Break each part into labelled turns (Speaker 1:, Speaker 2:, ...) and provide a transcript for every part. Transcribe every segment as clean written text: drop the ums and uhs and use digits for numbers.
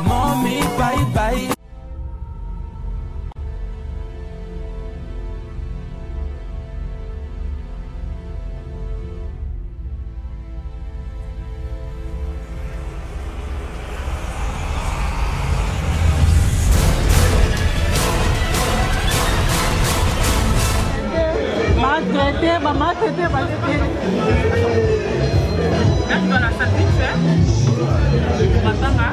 Speaker 1: Mommy, bye bye.
Speaker 2: Maman, c'était là, tu vas la salle vite fait. Matin, là.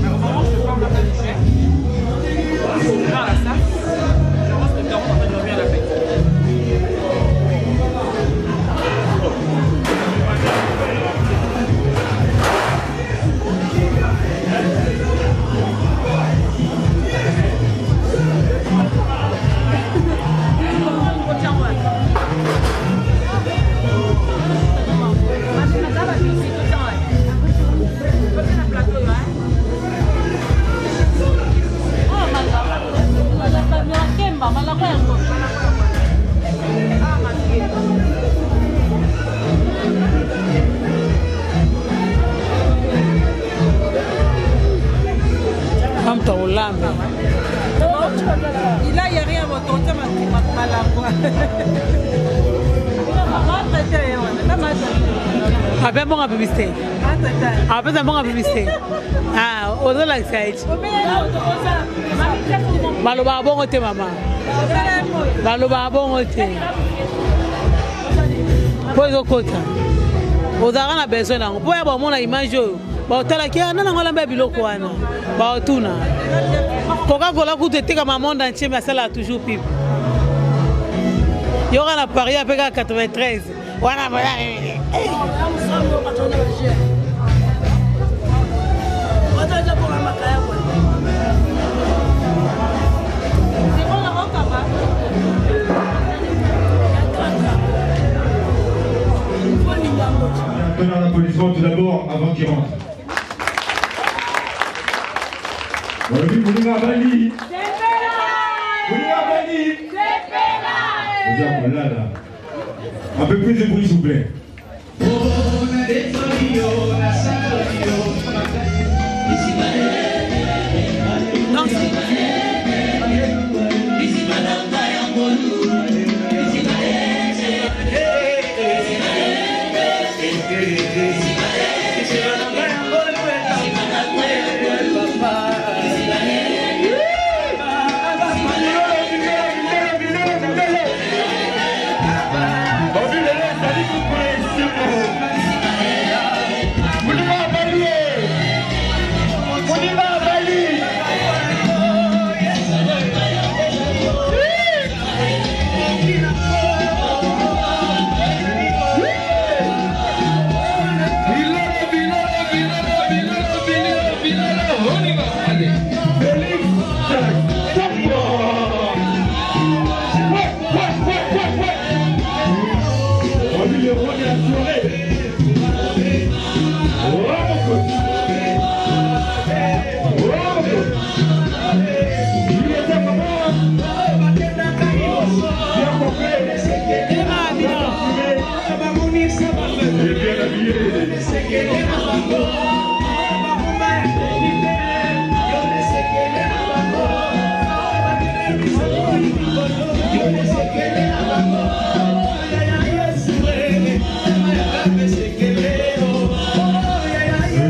Speaker 2: Au moment où je prends la salle vite fait, je vais à la salle. Je pense que Caron va dormir à la fête. Il n'y a rien à votre
Speaker 3: Après bon publicité. Après bon publicité. Ah, on a la site. Baloba bon côté maman. Baloba bon côté. Poiso kota. Ozara na besoin na. Po ya ba mona image yo. Ba otala ki ana na ngola mbeba biloko wana. Ba otuna. Coca-Cola coûte tika ma monde entier mais ça là toujours pipe. Il y aura la Paris avec 93. Voilà, voilà.
Speaker 4: Un applaudissement tout d'abord avant qu'il rentre. Moulinga Bali. Moulinga Bali. Un peu plus de bruit s'il vous plaît.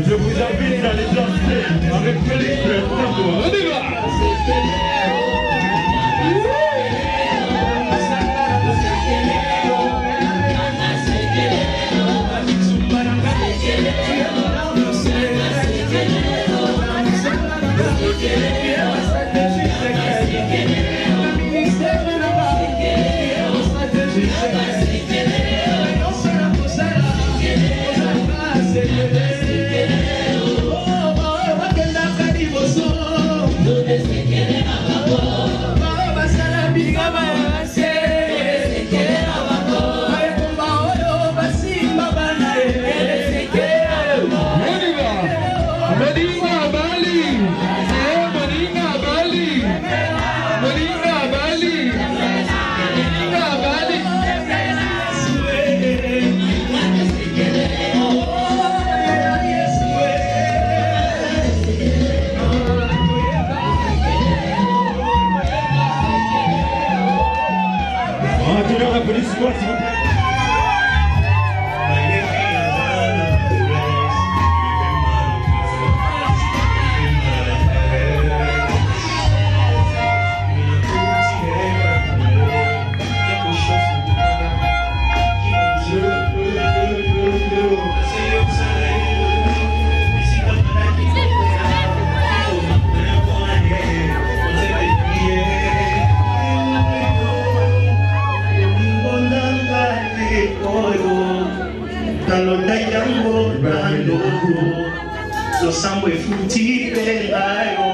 Speaker 4: Je vous invite à les danser avec Félix. On y va. applaudissements, s'il vous plaît.
Speaker 5: Los sambo e frutti pelayo.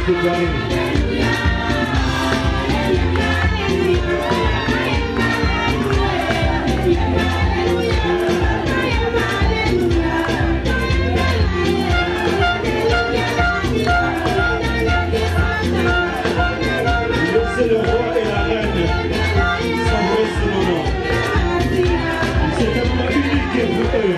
Speaker 4: toute l'année. C'est le roi et la reine, savourer ce moment. C'est un moment unique pour eux.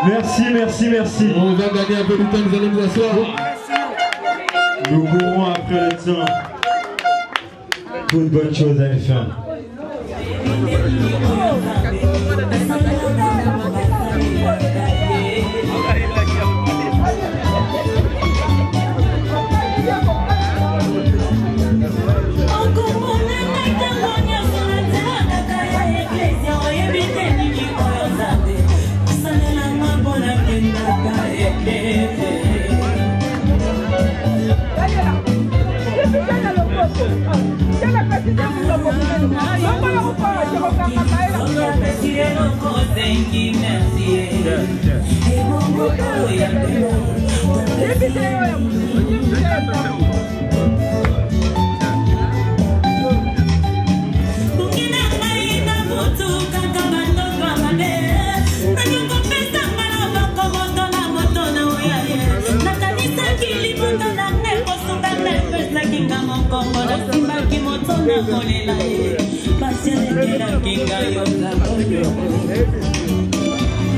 Speaker 4: Merci, merci, merci.
Speaker 6: On va gagner un peu de temps, nous allons nous asseoir.
Speaker 4: Nous courons après le temps pour une bonne chose à faire.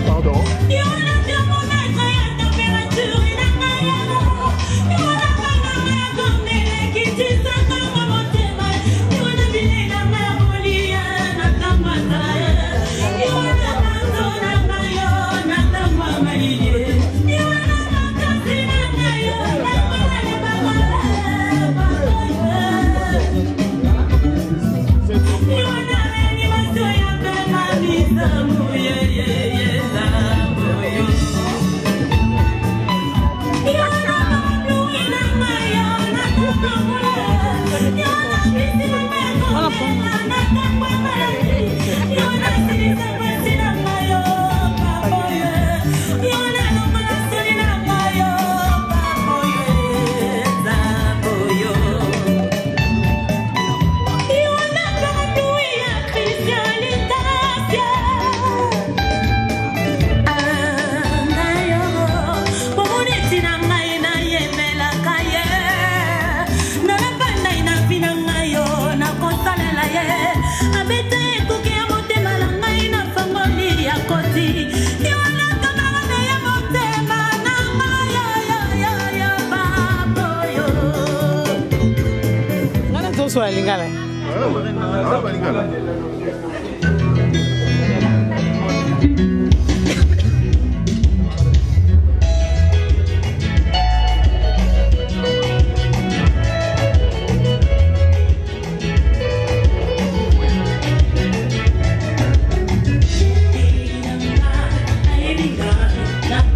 Speaker 6: Pardon.
Speaker 3: Soa lingala.
Speaker 7: Not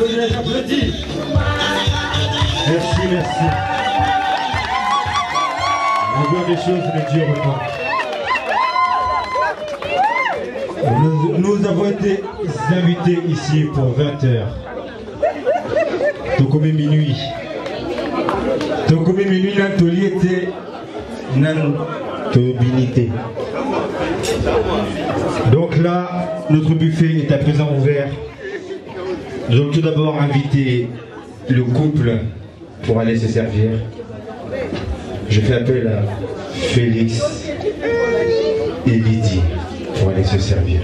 Speaker 4: applaudis. Merci, merci. La voie des choses ne dure pas. Nous avons été invités ici pour 20 heures. Tout comme minuit. Tout comme minuit, l'atelier était non-tobinité. Donc là, notre buffet est à présent ouvert. Nous allons tout d'abord inviter le couple pour aller se servir. Je fais appel à Félix et Lydie pour aller se servir.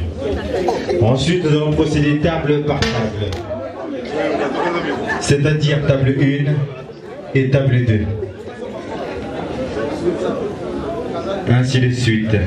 Speaker 4: Ensuite, nous allons procéder table par table. C'est-à-dire table 1 et table 2. Ainsi de suite.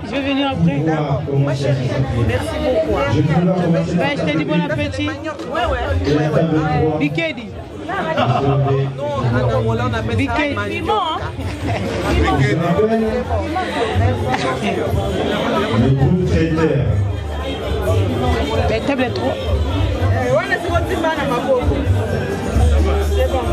Speaker 3: Je vais venir après.
Speaker 7: Ma chérie, merci beaucoup.
Speaker 3: Je te dis bon appétit. Bikedi. Bikedi.
Speaker 4: Le groupe traiteur.
Speaker 3: La table est trop.
Speaker 7: C'est bon.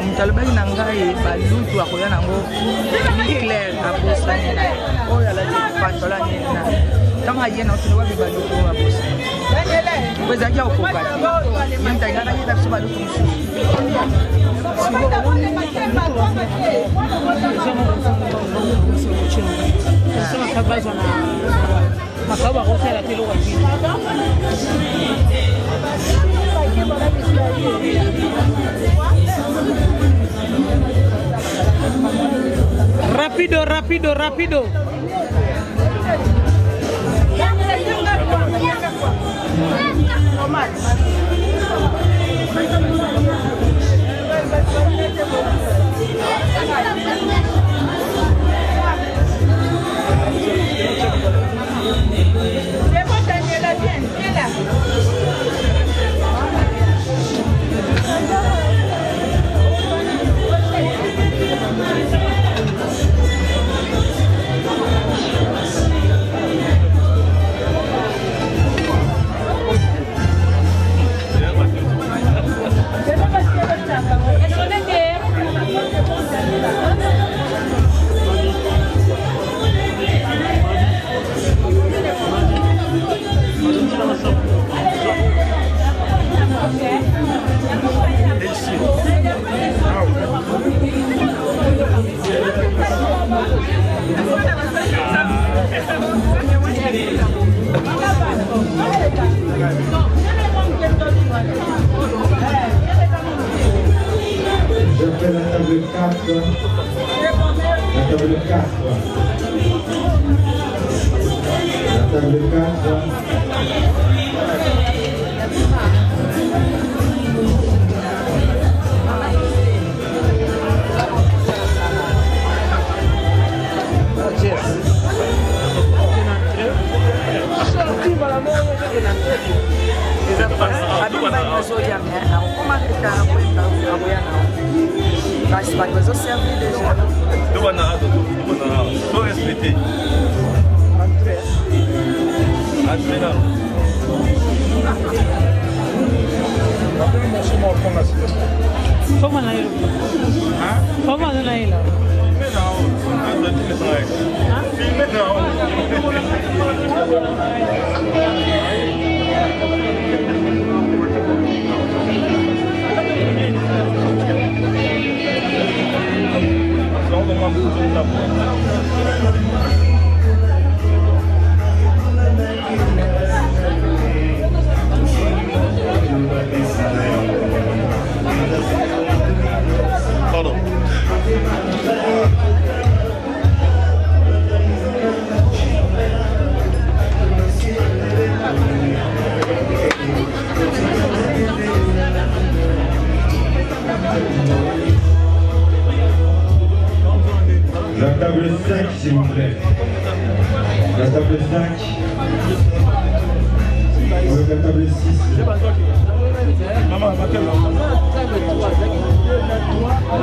Speaker 8: Mutalobaki na ngai balutu akoya nango clair na bosani oyo alati pantola nini Tanga yena otulwa bibalo ko babosa. Kweza kya okoka. Yenta ngana yeta kusoma lutu musu.
Speaker 3: Rápido, rápido, rápido.
Speaker 4: J'appelle la table 4. La table 4. La table 4.
Speaker 8: Mas eu servi déjà.
Speaker 9: Estou respeité.
Speaker 3: Vamos na ilha. Vamos na ilha.
Speaker 9: Pardon.
Speaker 4: La table 5, s'il vous plaît. La table 5. Avec la table 6. La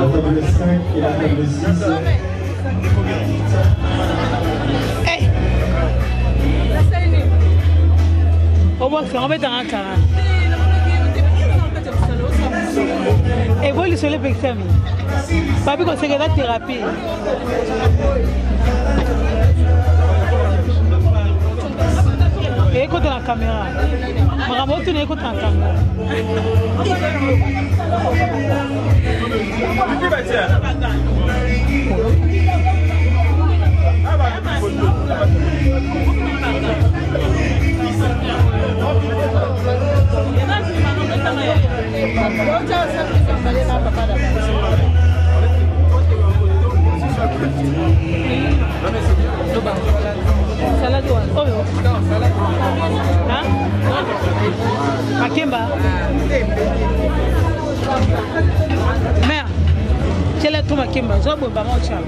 Speaker 4: table 5 et la table 6.
Speaker 3: Hey! Au moins, on va être dans un carré. Et vous, le soleil peut faire. Papi, quand c'est la thérapie. Et écoute la caméra. Bravo, tu n'écoutes la caméra. Salade oyo. Hein? Akemba. Mère. Quelle est ton Akemba? Zo bomba mocha.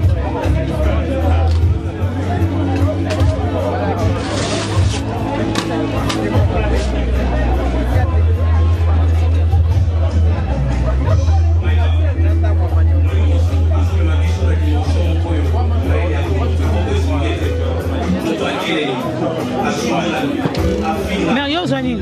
Speaker 3: Mario Zanin.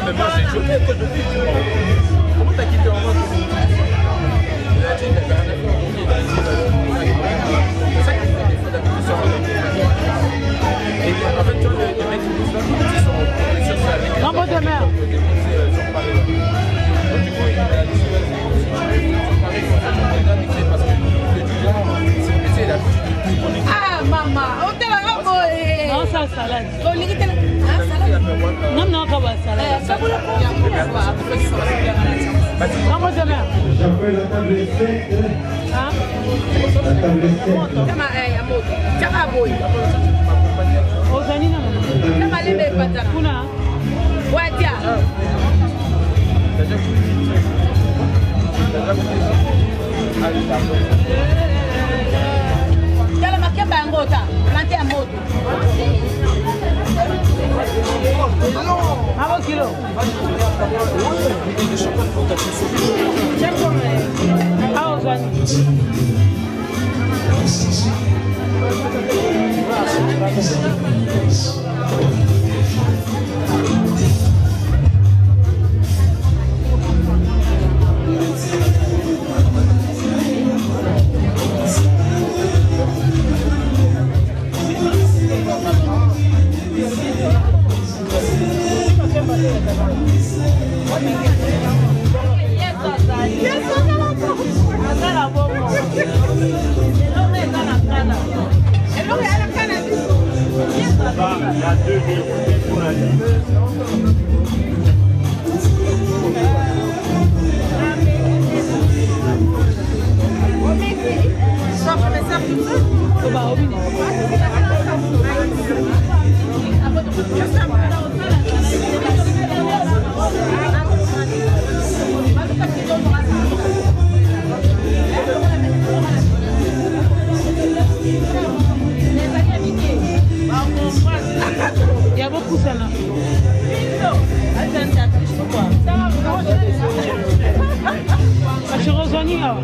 Speaker 9: Mais moi j'ai choqué que je dis. Comment t'as quitté en mode? Il a dit qu'il avait rien à faire aujourd'hui, il a dit c'est ça qui fait des fois d'habitude sur le. Et en fait tu vois les mecs qui disent là, ils sont sur ça avec.
Speaker 3: Non, pas de merde.
Speaker 9: Sur Paris. Donc du coup il a dit vas-y, sur Paris, il faut faire un regard mixé parce que l'étudiant, c'est la
Speaker 7: Ah maman, on te la rend.
Speaker 3: Non, ça salade.
Speaker 7: On lit salade.
Speaker 3: Non, non, pas salade.
Speaker 7: Ça vous le
Speaker 3: Non, pas de merde.
Speaker 4: J'appelle la table est faite.
Speaker 3: Hein?
Speaker 4: La table est faite.
Speaker 7: Kama amoto. Kama boy.
Speaker 3: Ozani non.
Speaker 7: Kama lebe patana.
Speaker 3: Kuna.
Speaker 7: Wadia. Kala makemba ngota. Planter à moto.
Speaker 3: Ah, bon kilo. Ah, Ozani. Il y a beaucoup ça là. Je rejoignis là.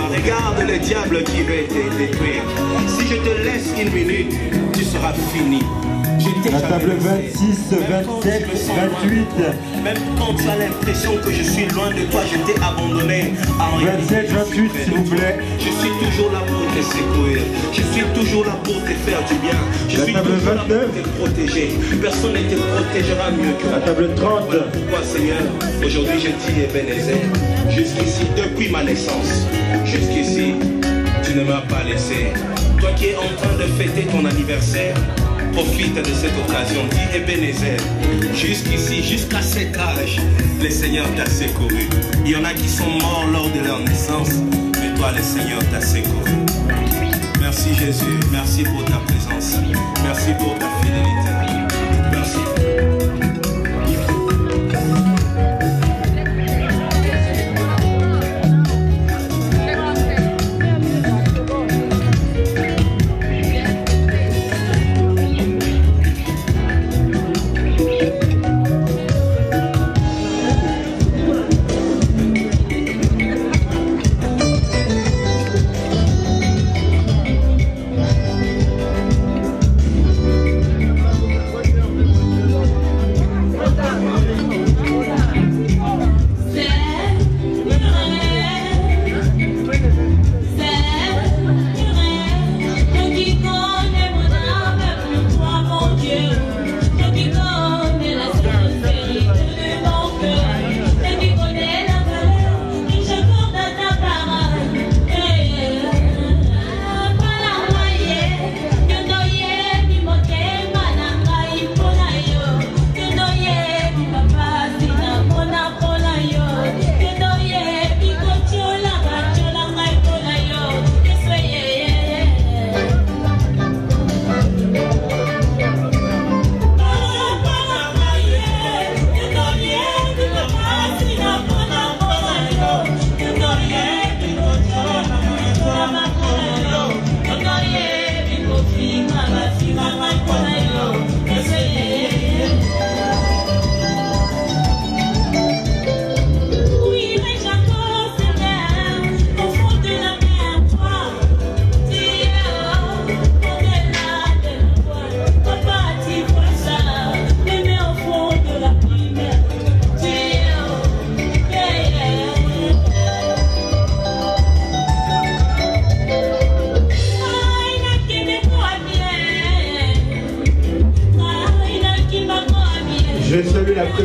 Speaker 10: Regarde le diable qui veut te détruire. Si je te laisse une minute, tu seras fini.
Speaker 4: La table 26, 27, 28.
Speaker 10: Même quand tu as l'impression que je suis loin de toi, je t'ai abandonné.
Speaker 4: 27, 28, s'il vous plaît.
Speaker 10: Je suis toujours là pour te secourir. Je suis toujours là pour te faire du bien. Je suis toujours là pour te protéger. Personne ne te protégera mieux que
Speaker 4: la table 30.
Speaker 10: Voilà pourquoi, Seigneur, aujourd'hui je dis Ebenezer. Jusqu'ici, depuis ma naissance, jusqu'ici, tu ne m'as pas laissé. Toi qui es en train de fêter ton anniversaire, profite de cette occasion, dis Ebenezer. Jusqu'ici, jusqu'à cet âge, le Seigneur t'a secouru. Il y en a qui sont morts lors de leur naissance, mais toi, le Seigneur t'a secouru. Merci Jésus, merci pour ta présence, merci pour ta fidélité. Merci.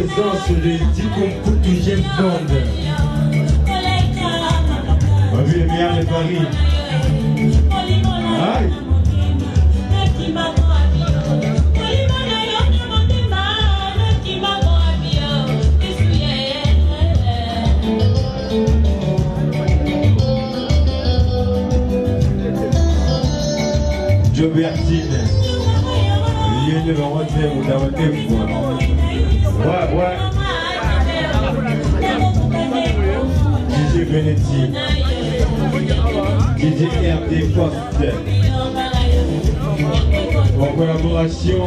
Speaker 6: présence de Dikomputu James Bond. On a vu les meilleurs de Paris. Aïe. Jobertine. Il y a une rentrée où la rentrée fois. Ouais. DJ Benetti. DJ RD Post. En collaboration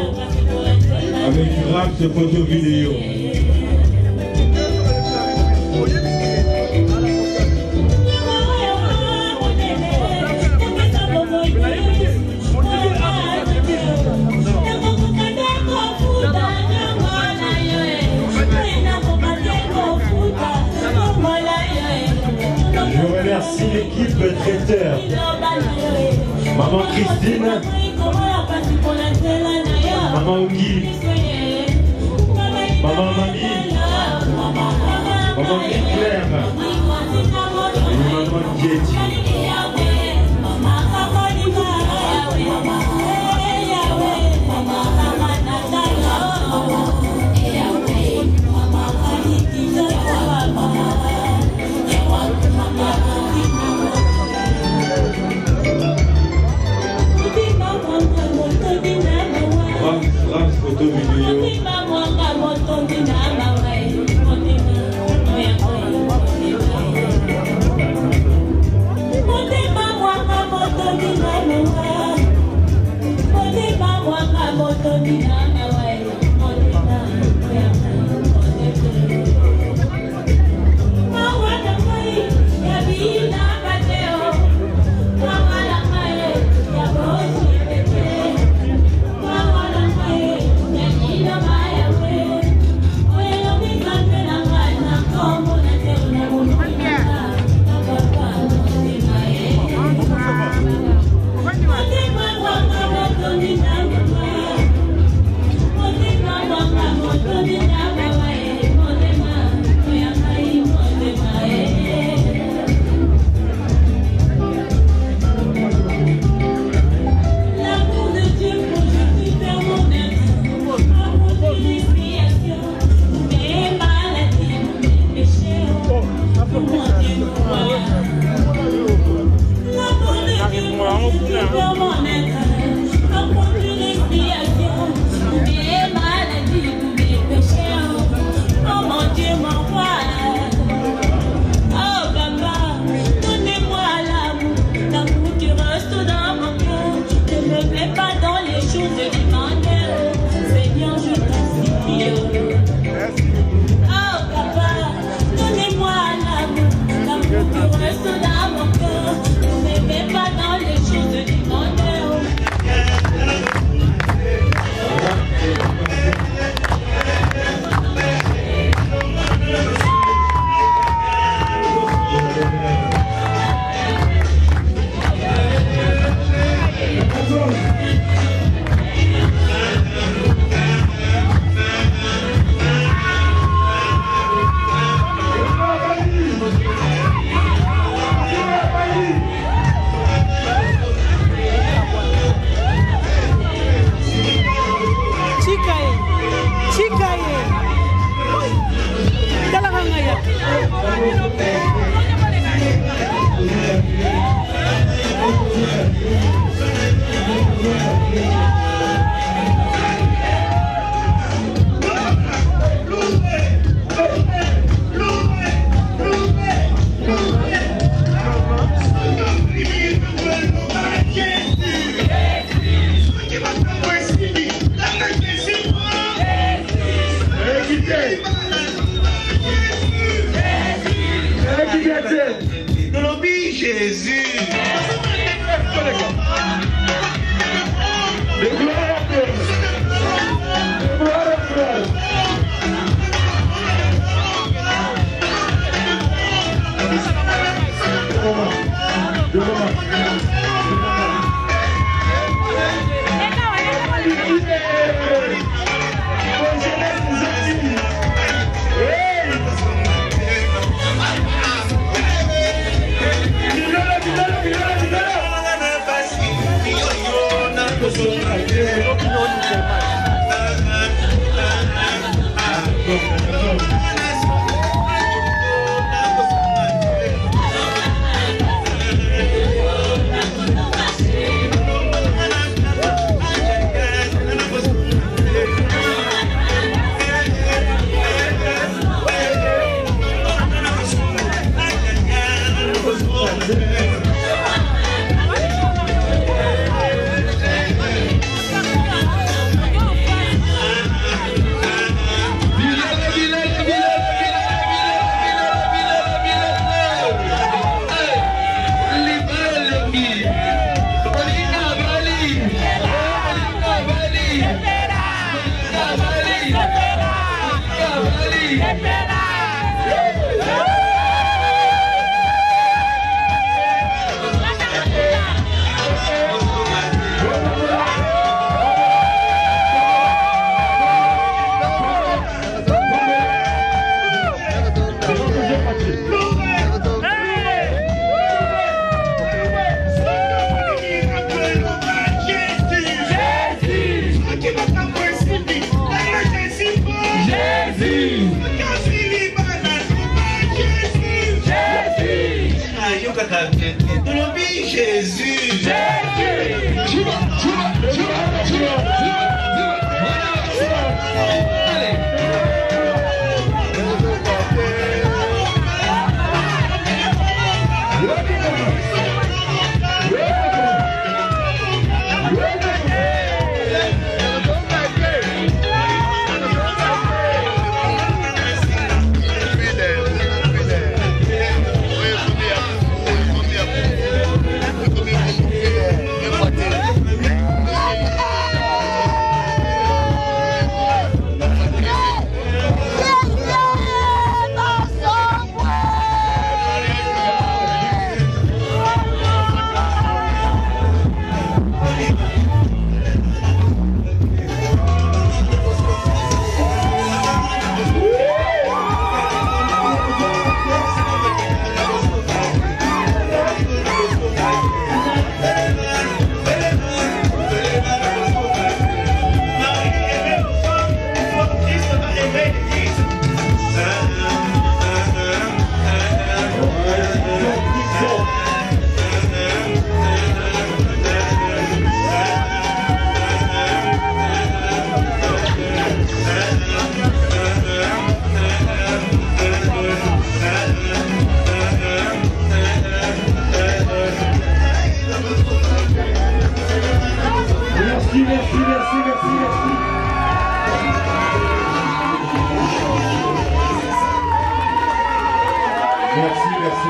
Speaker 6: avec Raps Photo Vidéo. Je remercie l'équipe traiteur. Maman Christine, Maman Ogi, Maman Mami, Maman Claire et Maman Dieti. Raps Photo Vidéo.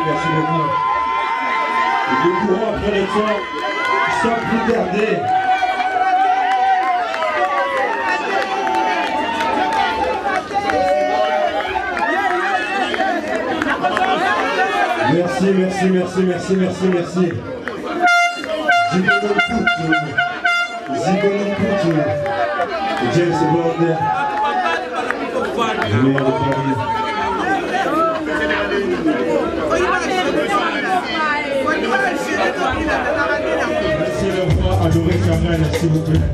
Speaker 6: Merci beaucoup. Et le courant après le soir, sans plus tarder. Merci. Zigono Putu, James Bond, le maire de Paris. Merci le roi adoré Kamel, s'il vous plaît.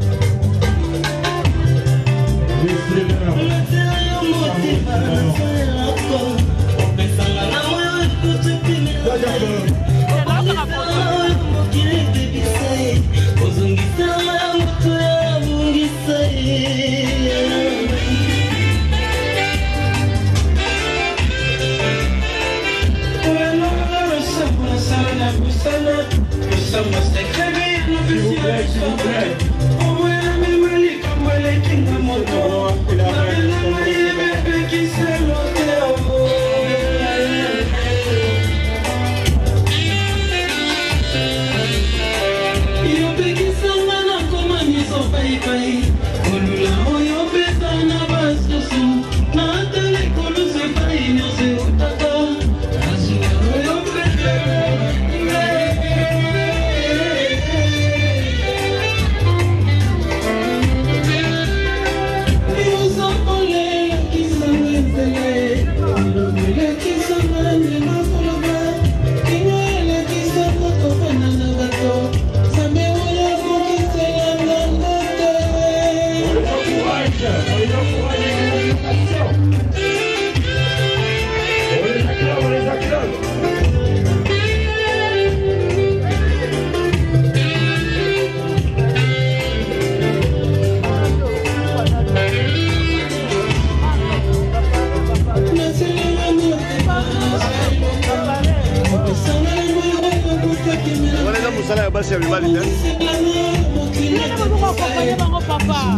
Speaker 11: S'il vous plaît.
Speaker 9: basi ya mibali te
Speaker 3: papa.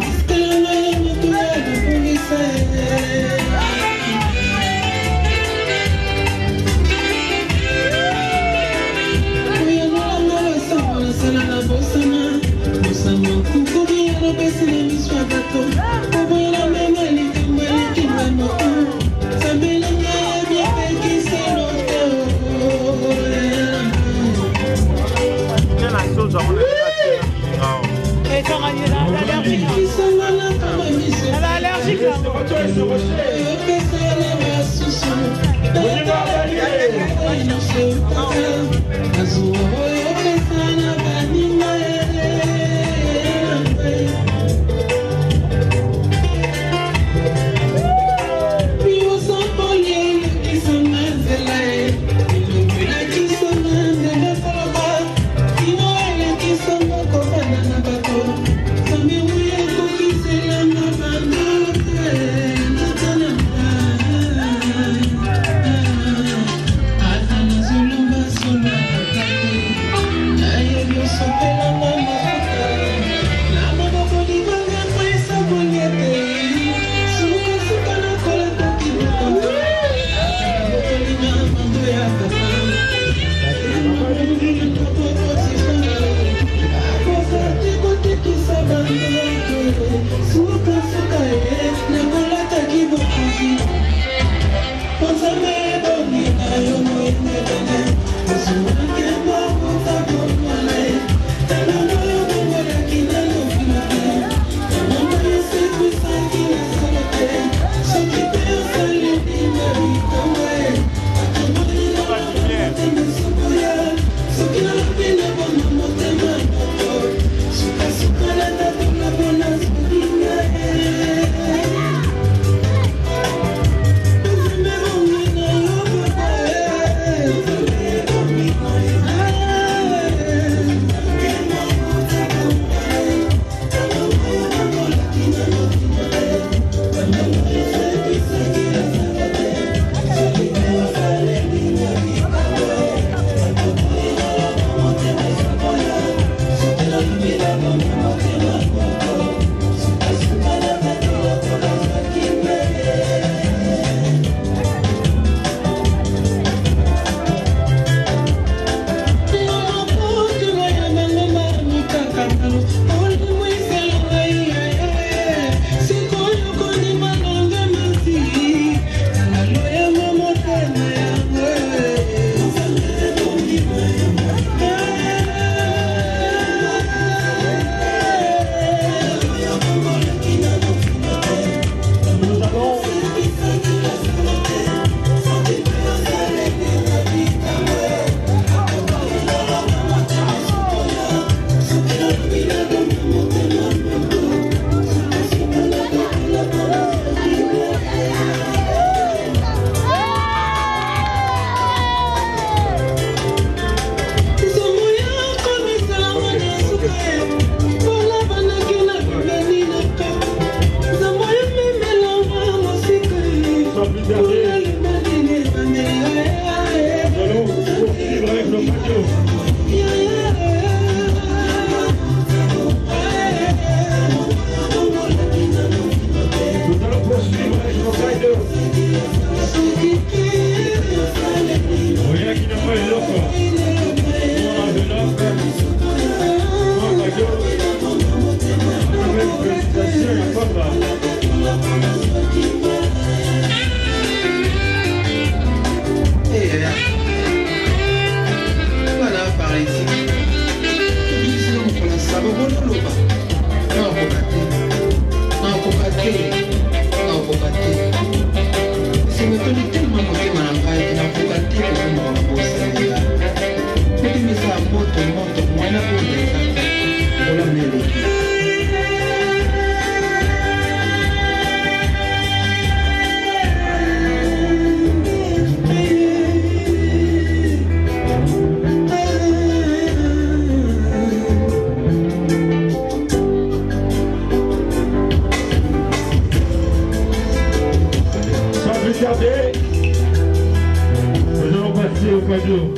Speaker 6: Nous allons passer au cadeau.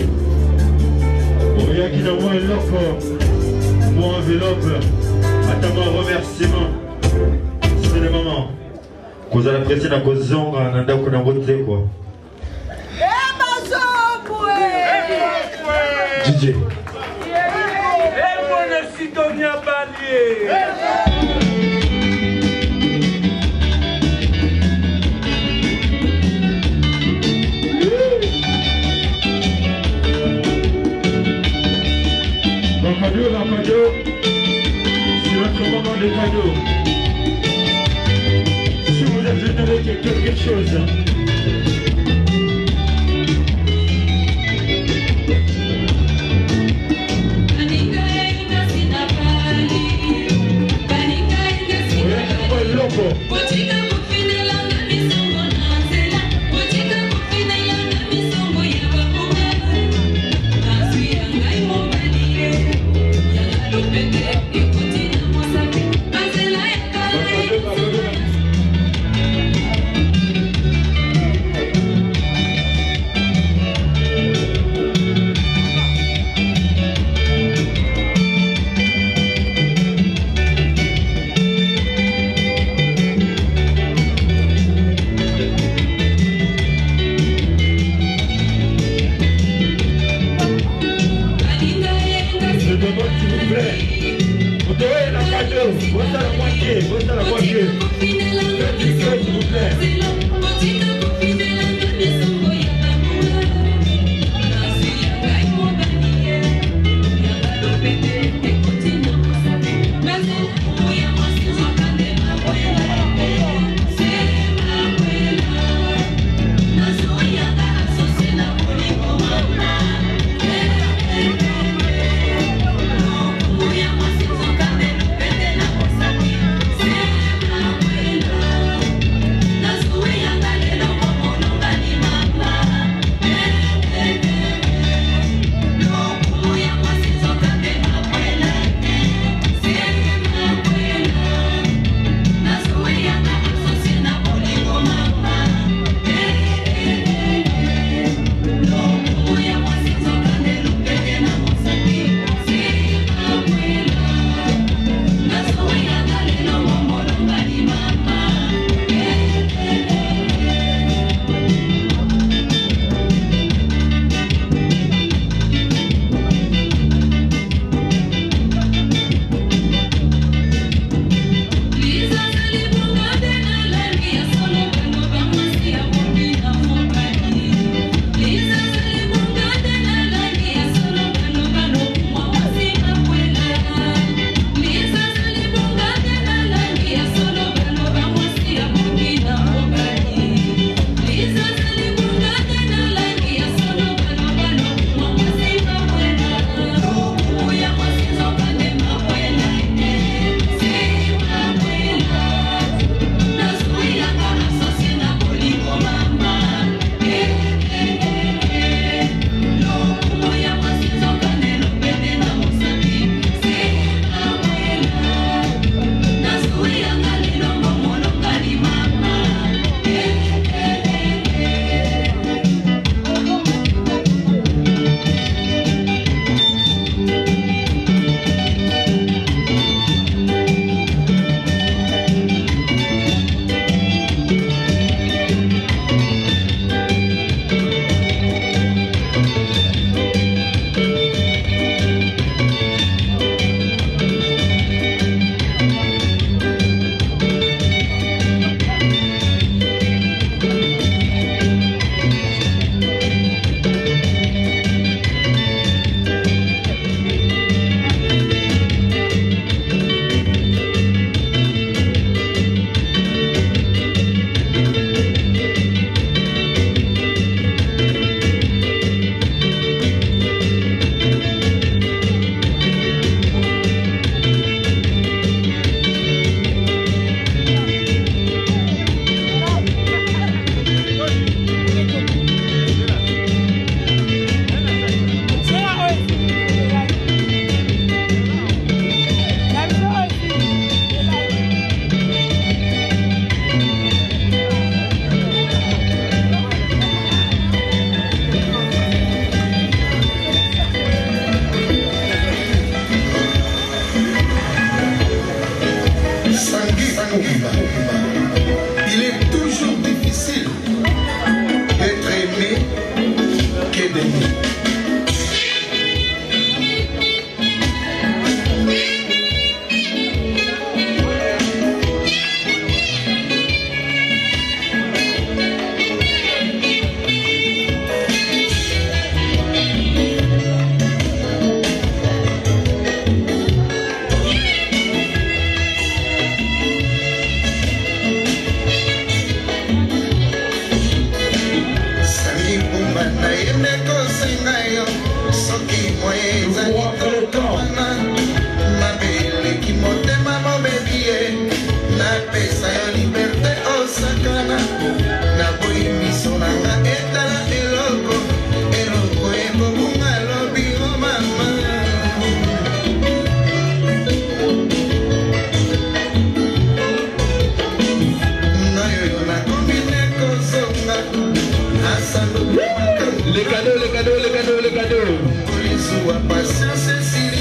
Speaker 6: Oya Kinawa est loco. Bon enveloppe, attends un remerciement. C'est le moment. Cause à la presse na kozonga na ndako na ngote quoi. DJ.
Speaker 9: Sidonia Balier.
Speaker 6: Cadeau, c'est notre moment de cadeau. Si vous êtes venu avec quelque chose,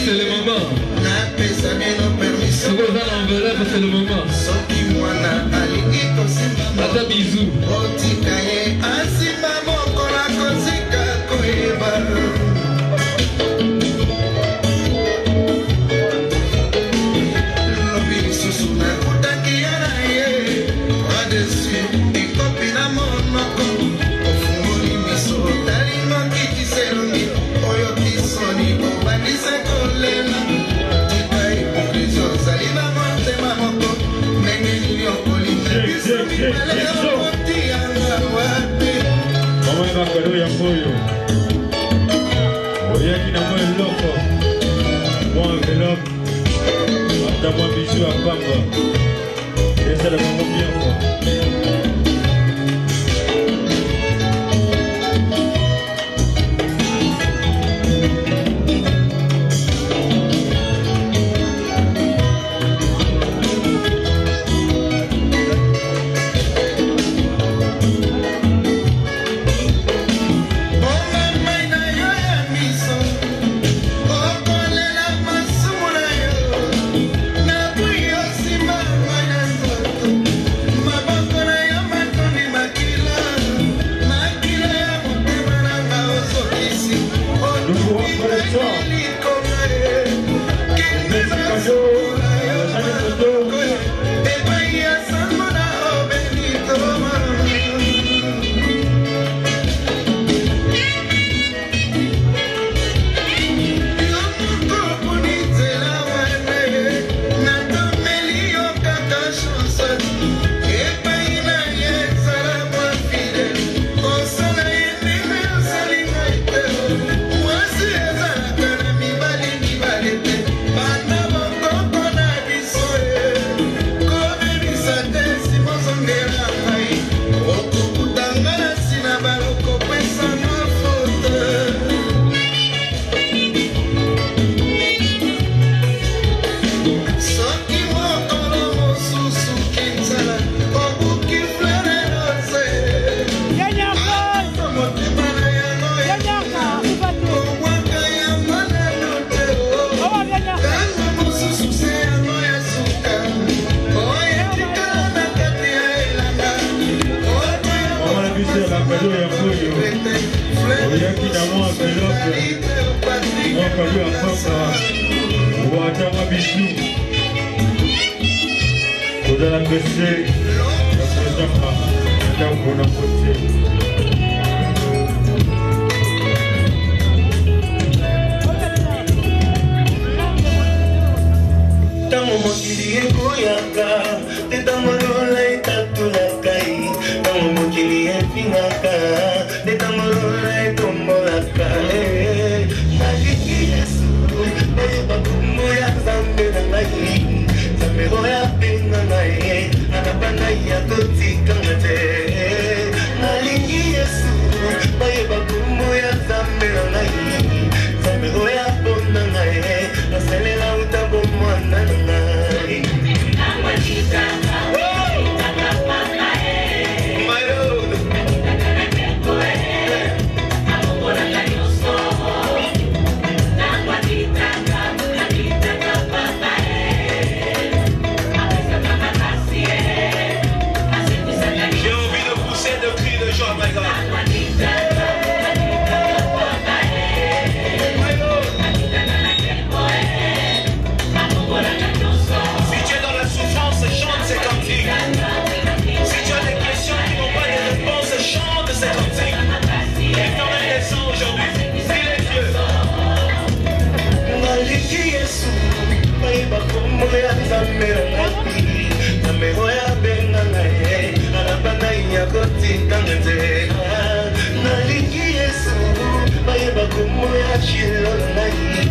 Speaker 6: C'est le moment. Si vous avez l'enveloppe, c'est le moment. Tata bisous. Makado ya moyo oyaki na mwa eloko mwa enveloppe ata mwa bisu ya pamba esala bango bien quoi.
Speaker 11: Nalingi Yesu, bayeba kumoya chilo nai.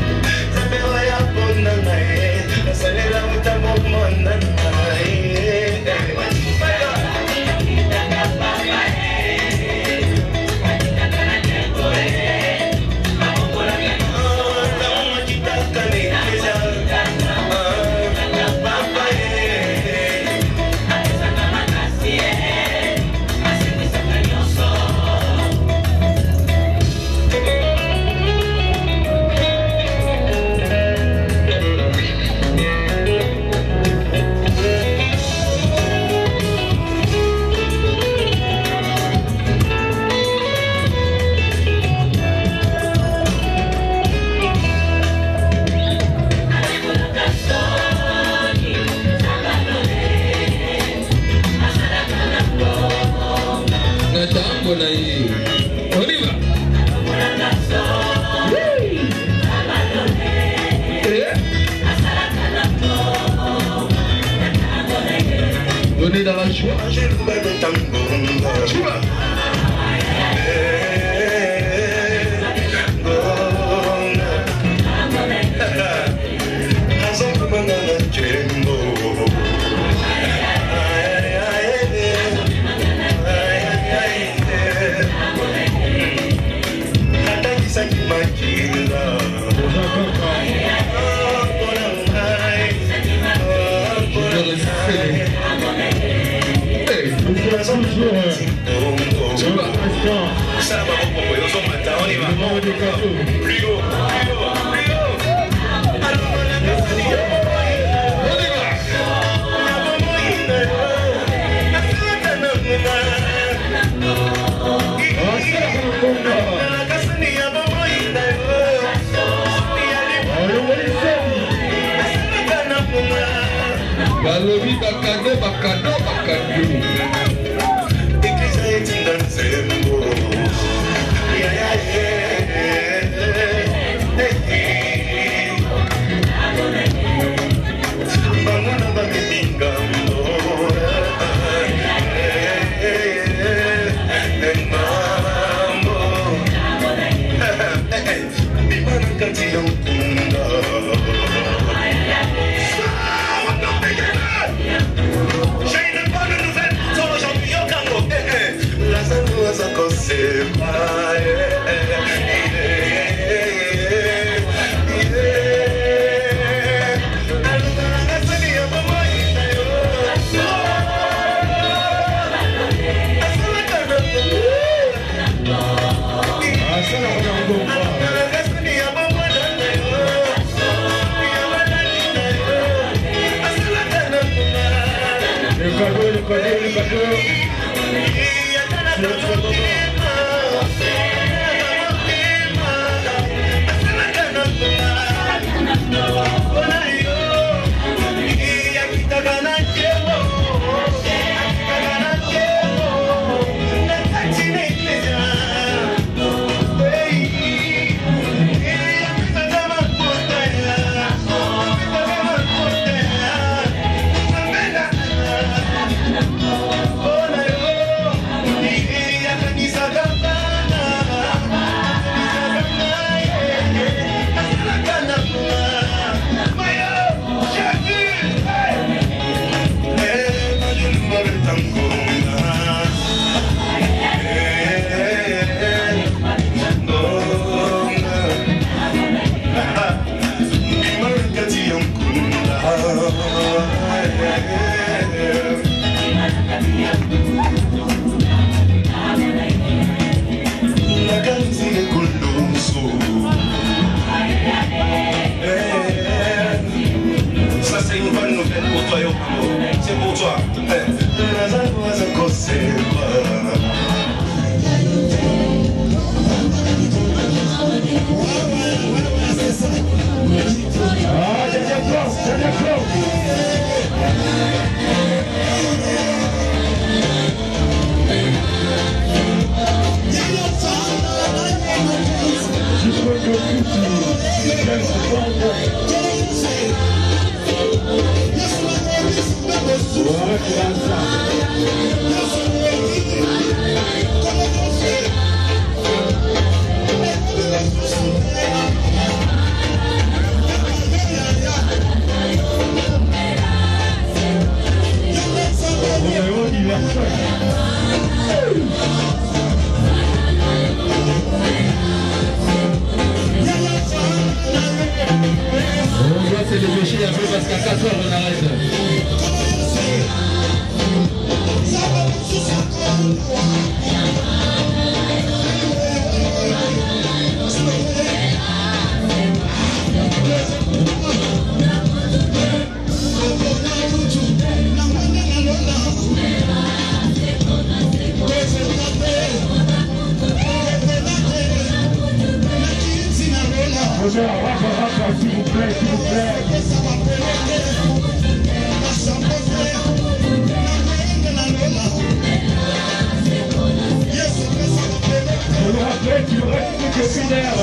Speaker 9: na hii. Oliva. Donnez dans la joie. Joie.
Speaker 10: Ça va pas pour eux, on matin, on y va. Plus haut, plus haut, plus haut.
Speaker 9: Balobi bakado bakado bakado.
Speaker 10: C'est pour toi.
Speaker 9: C'est le péché un peu parce qu'à 4 heures on arrête.
Speaker 6: S'il vous plaît, s'il vous plaît. Yes, copinaire.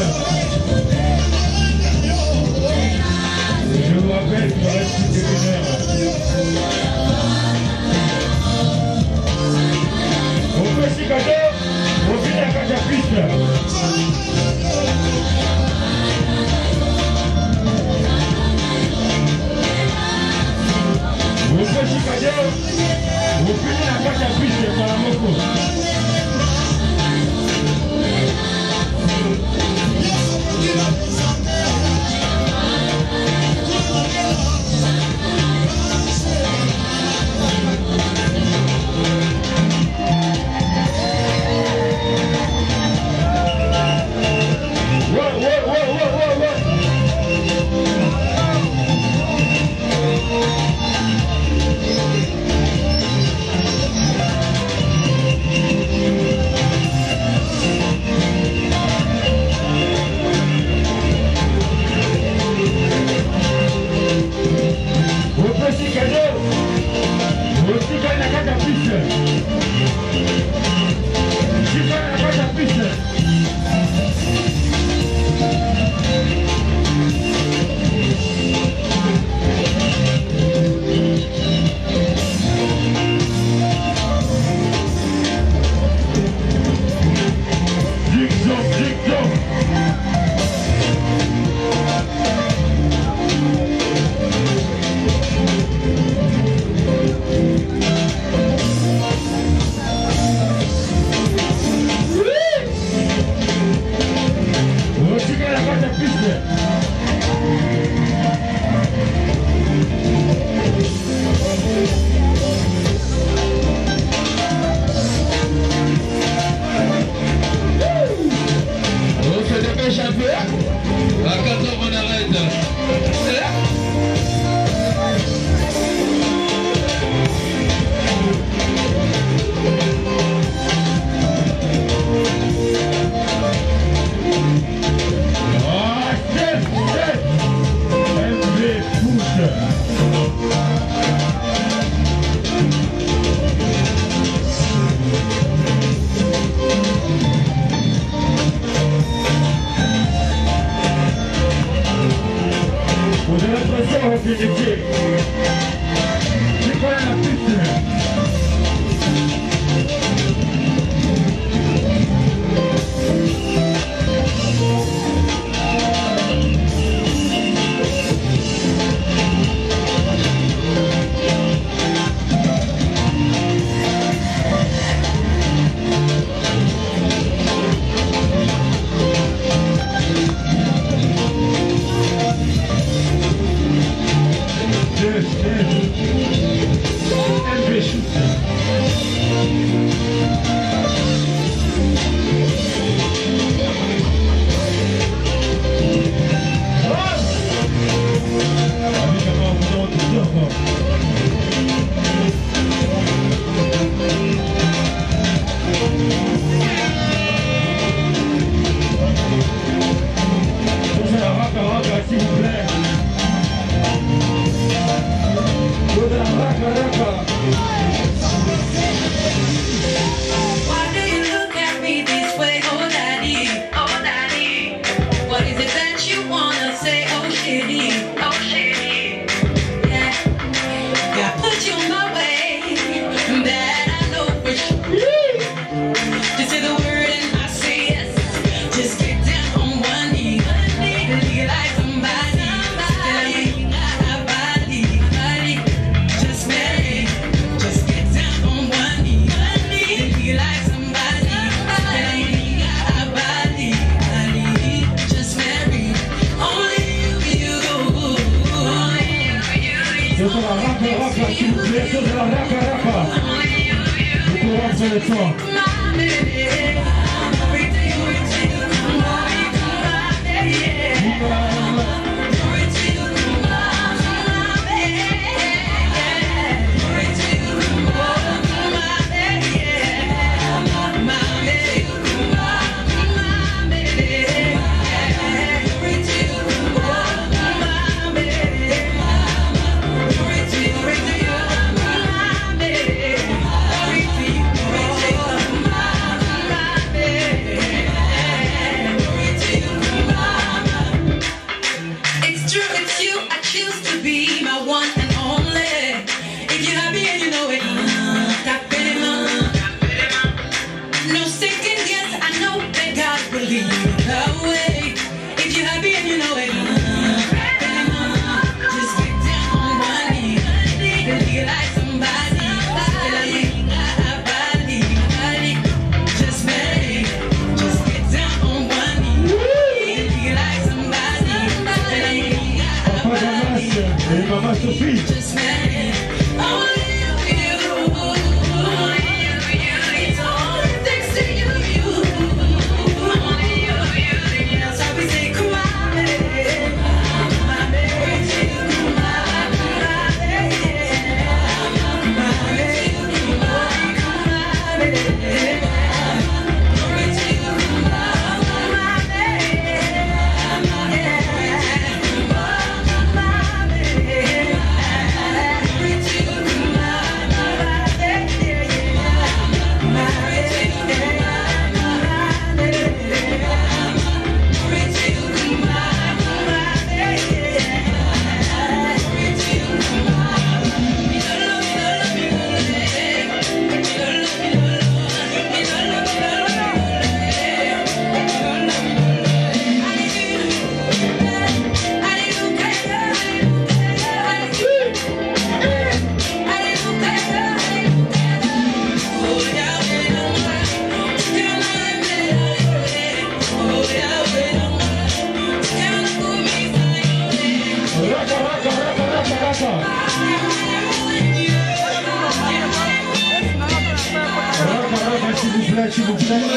Speaker 6: Je vous rappelle qu'il reste une demi-heure. On peut s'y cadeau, on finit à Cajapiste. On peut s'y cadeau, on finit à Cajapiste par la moco.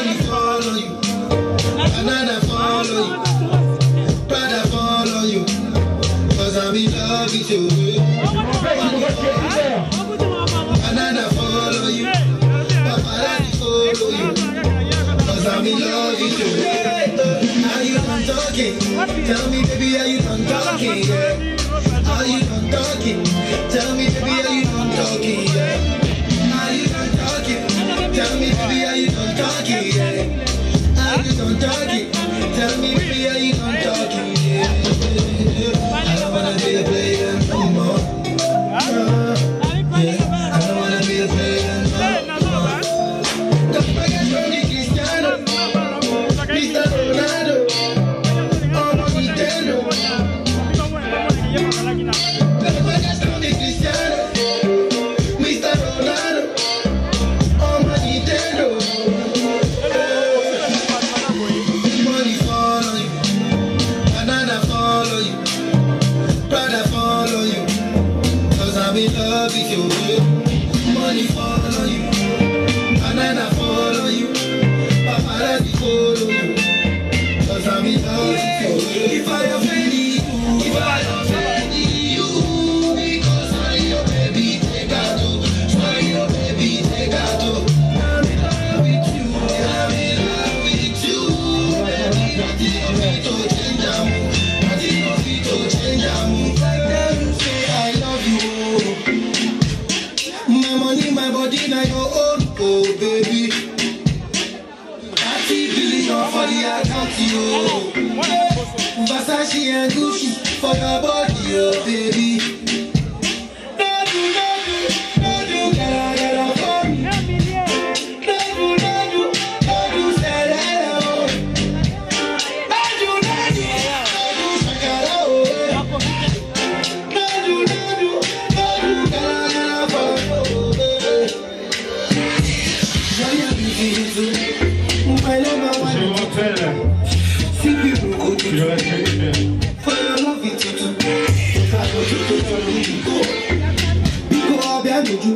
Speaker 11: Money follow you, banana follow you, Prada follow you, cause I'm in love with you. Banana follow you, paparazzi follow you, cause I'm in love with you. Are you done talking? Tell me baby, are you done talking? Yeah. Are you done talking? Tell me baby, are you done talking? Yeah. Are you done talking? Tell me baby, are you done talking? Yeah. Are you done talking? Tell me baby, are you done talking? Yeah. I don't wanna be a player no more. Yeah. I don't wanna be a player no more. Don't forget Tony Cristiano, Mr. Ronaldo, Omo Nintendo. Don't forget Tony Cristiano, Mr. Ronaldo, Omo Nintendo. Money follow you, banana follow you, Prada follow you, cause I'm in love with you. Money follow you, banana follow you, paparazzi follow you, cause I'm in love with you. If I offend you, if I offend you, because I'm your baby, take out, I'm your baby, take out. I'm in love with you, I'm in love with you, baby. Nothing of me to change them, nothing of me to change them. Like them say I love you. My money, my body, now your own, oh baby. 30 billion for the account, yo. Versace and Gucci for your body, oh baby. No do, gotta for me. No do, say that, oh. No do, shakara, oh. No do, gotta for me, oh baby. Joy and beauty, too. My number one.
Speaker 6: Je vous rappelle,
Speaker 11: See people go to
Speaker 6: je respecte bien.
Speaker 11: for your love it too. I go to go. Because I'll be a juju.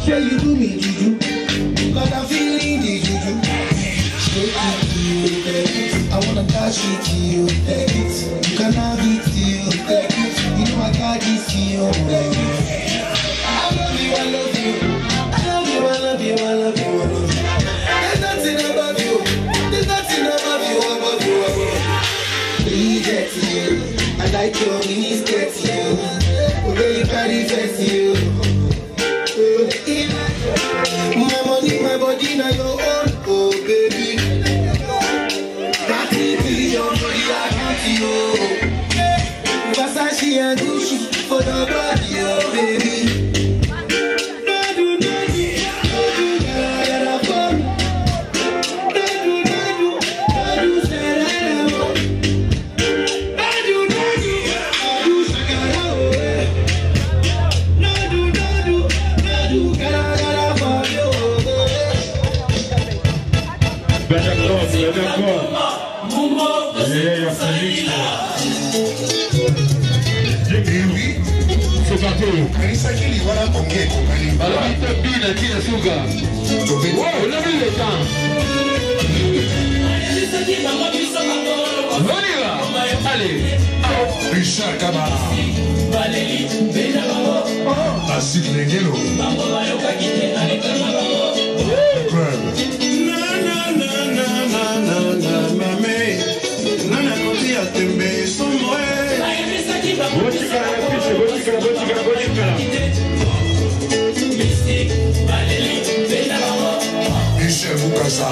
Speaker 11: Say you do me juju. Cause I'm feeling the juju. Shake it to you, take it. I wanna dash it to you, take it. You can have it to you, take it. You know I got this to you, take it. I love you, I love you. I love you, I love you, I love you, I love you. There's nothing above you. There's nothing above you, above you, above you. Please get to you. I like your mini skirt to you. Oh, really very fast to you. My money, my body, now your own, oh baby. 30 billion for the account, yo. Versace and Gucci for the body, oh baby.
Speaker 12: Richard Kamara Assis Lengelo Club Michel Boukassa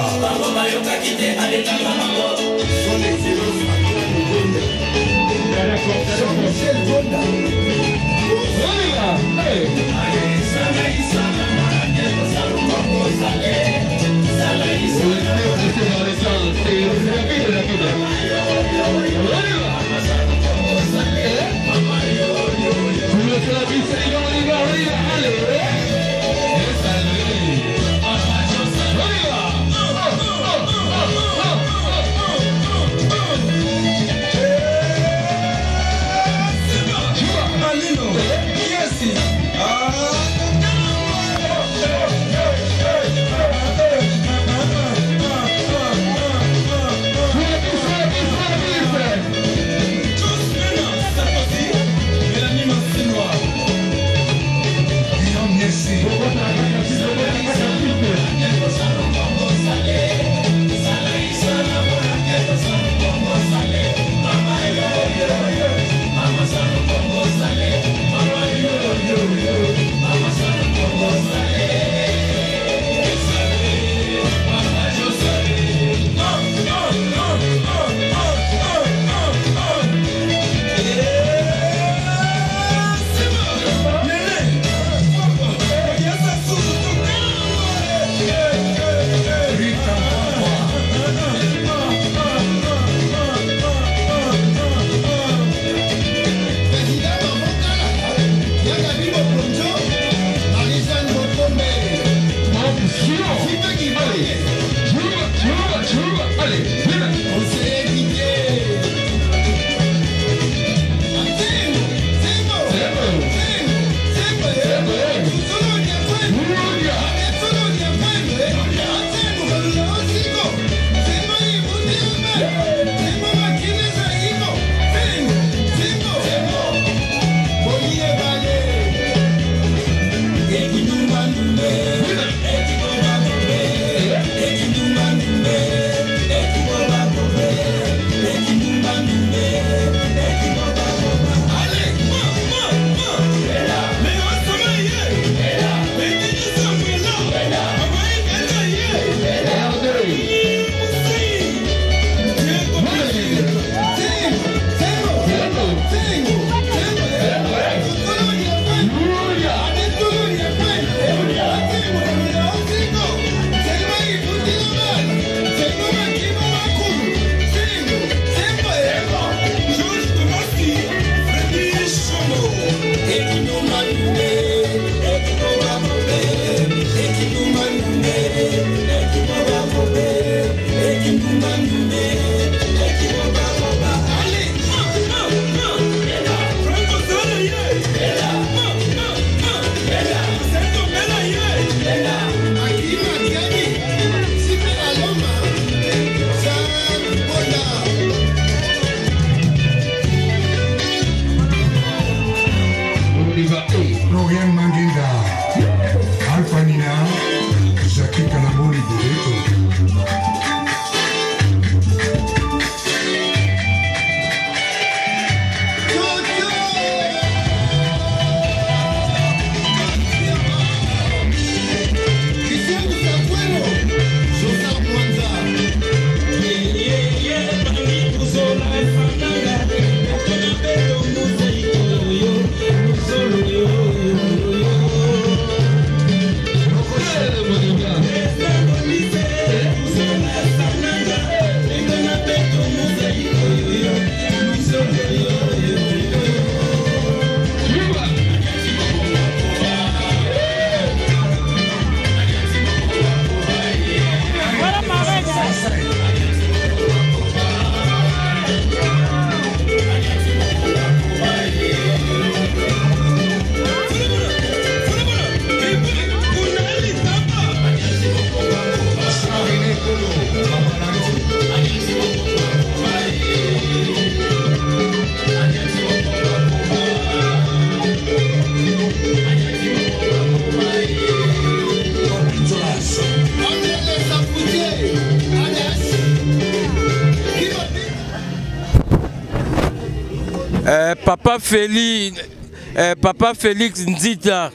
Speaker 13: Papa Félix Nzita,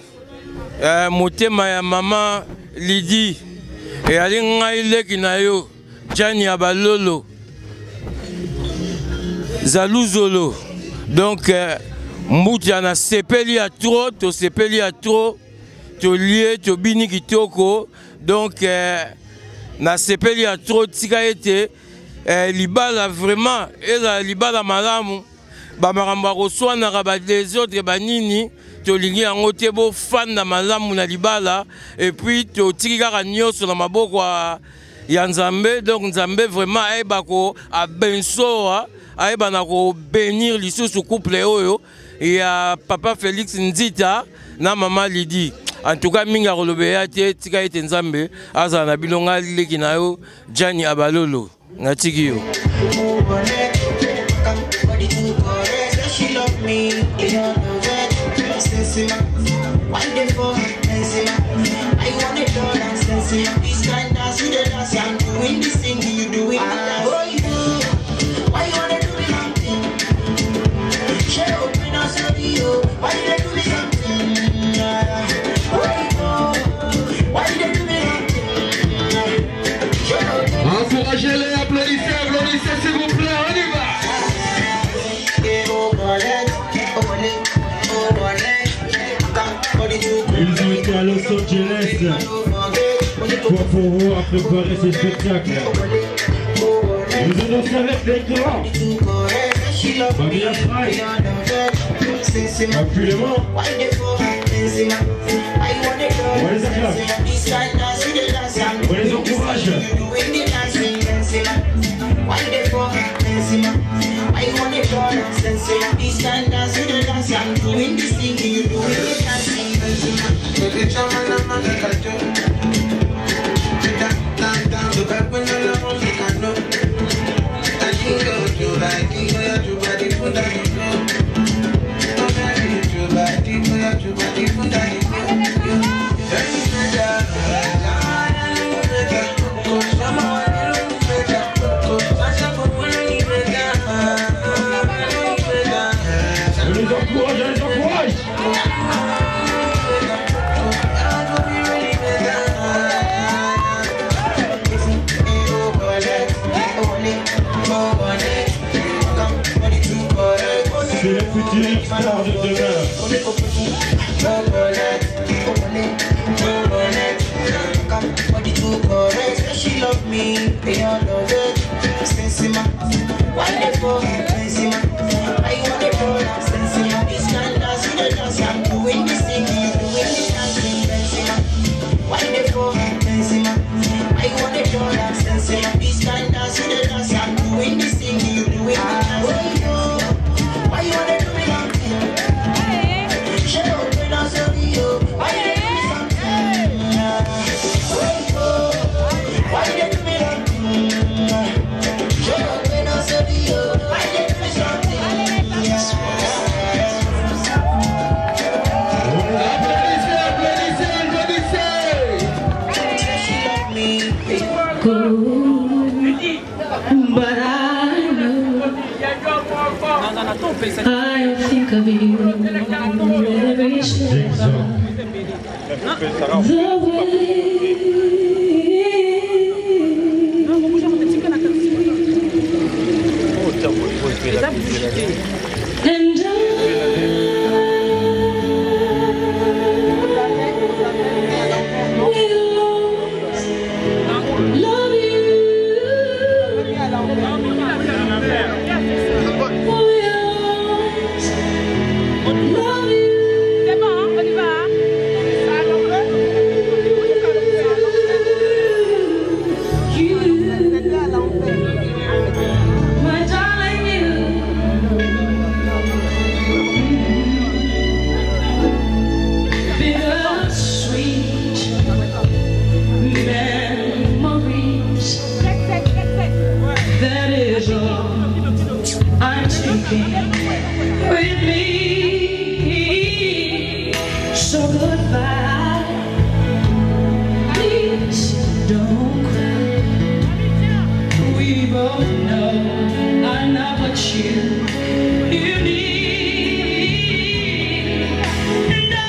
Speaker 13: motema ya maman Lydie, et ali ngai leki na yo, Jani Abalolo, Zaluzolo. Donc, Moutia na sepeli à trop, to sepeli à trop, to lié, to bini kitoko. Donc, na sepeli à trop, tika ete, libala vraiment, et la libala malamu. Bamaramba reçoit na rabat les autres banini to lingi en otebo fan na malamu na libala et puis to tikika nyoso na maboko ya Nzambe. Donc Nzambe vraiment aiba ko a bensoa aiba na ko bénir lisusu couple oyo ya Papa Félix Nzita na maman Lydie. En tout cas minga kolobeya te tika ete Nzambe aza na bilonga leki na yo Jani Abalolo ngatiki yo.
Speaker 14: She love me, you don't know that. Sensima, wonderful, Sensima. I want it all and Sensima. This kind dance, you the dance, I'm doing this thing, you doing that. Oh, you do. Why you wanna do me something? Share open us up, you. Why you do me something? Why you do me something?
Speaker 11: Encouragez-les, applaudissez, s'il vous plaît, on y va.
Speaker 6: Ils ont été à Los Angeles pour pouvoir préparer ces spectacles. Nous allons dansé avec les grands. Famille Afraï. Appuie-les-moi. On les acclame. On les encourage. I want it all and sense this time dance with the dance. I'm doing this thing, you do it dancing. Baby, chama na música tu. Down, down, down. The back when I love music I know. Star de demain.
Speaker 14: She love me, they all love it. Sensima, wonderful, Sensima. I want it all, Sensima. This kind dance, the dance, I'm doing this thing, doing this dancing, Sensima. Wonderful, Sensima. I want it all, Sensima. This kind dance, the dance, I'm doing this thing, doing this dancing. Why you wanna do me like that? She don't do dance on you. Why you do me something? Why you do me like that? She don't do dance on you. Why you do me something?
Speaker 15: But I know I think of you every step of the way. And with me, so goodbye. Please don't cry. We both know I'm not what you need. And I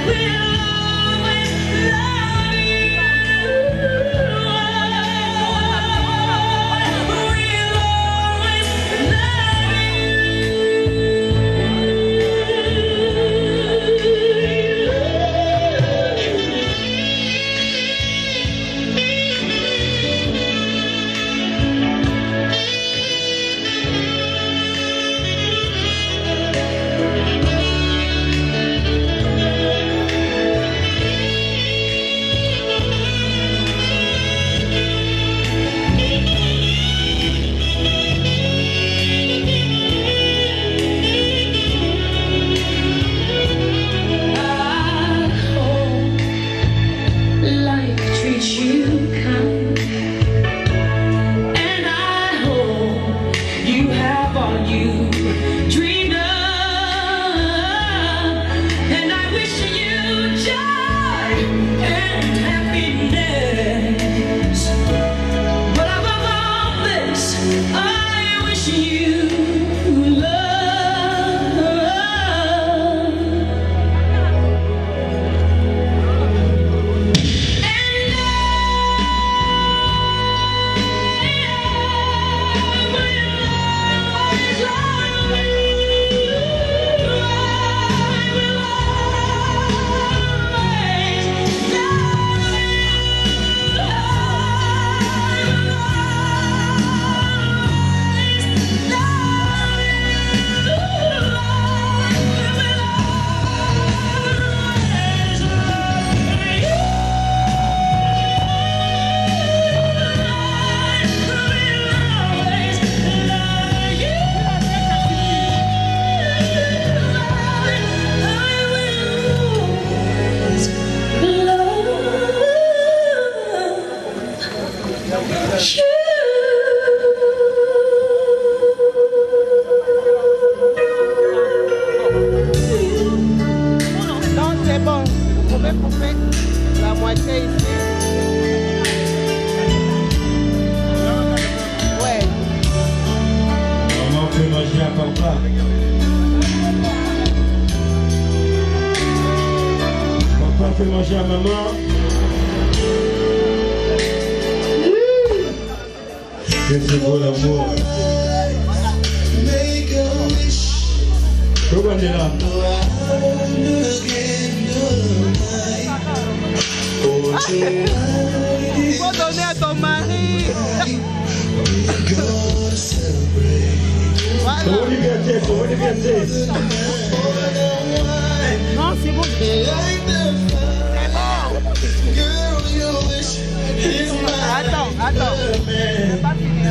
Speaker 15: will always love you.
Speaker 6: Que c'est beau l'amour. Comment on est là?
Speaker 2: Faut donner à ton mari.
Speaker 6: Comment on est bien, comment on est bien.
Speaker 3: Non, c'est bon.
Speaker 2: Attends. C'est pas fini,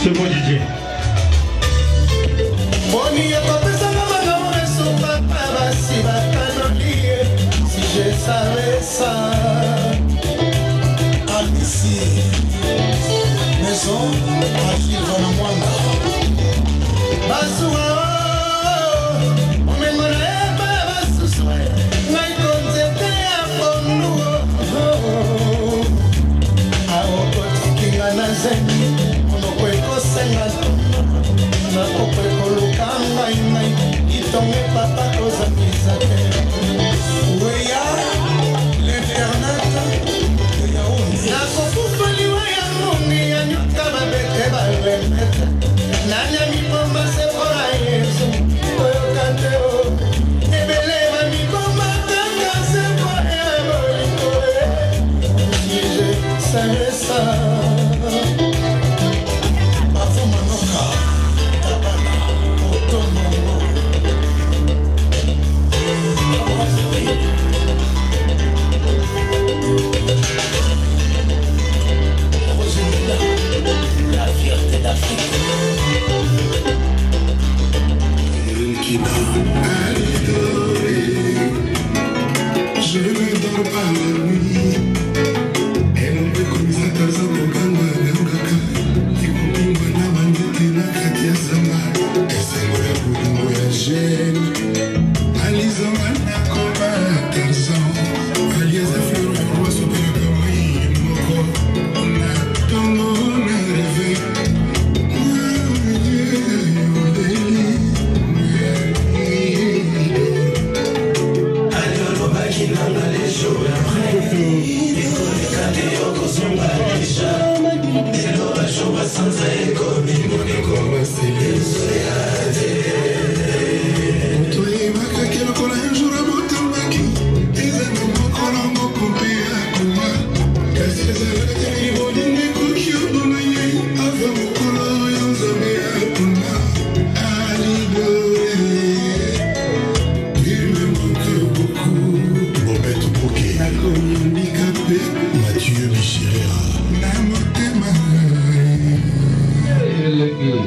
Speaker 6: C'est bon, DJ.
Speaker 11: Si je savais ça, ici, maison, tranquille, voilà moi. Basua, on me monnaie, basua, mais comme c'était à fond, à Okoti, qui a naze, on ne peut pas s'engager, on ne peut pas le cambaï, il tombe papa, cause à misère.
Speaker 12: Je ne dors pas la nuit. Elle en peut comme ça, t'as ça pour gamba, n'engaka. Et pour na bandite na katia sama. Et c'est moi pour voyager. Alisa wana koba tarzan. Alias a fleur de roi sur le gamay. Moko, on a tongo na rêvé. Mathieu Bichirera. Thank you.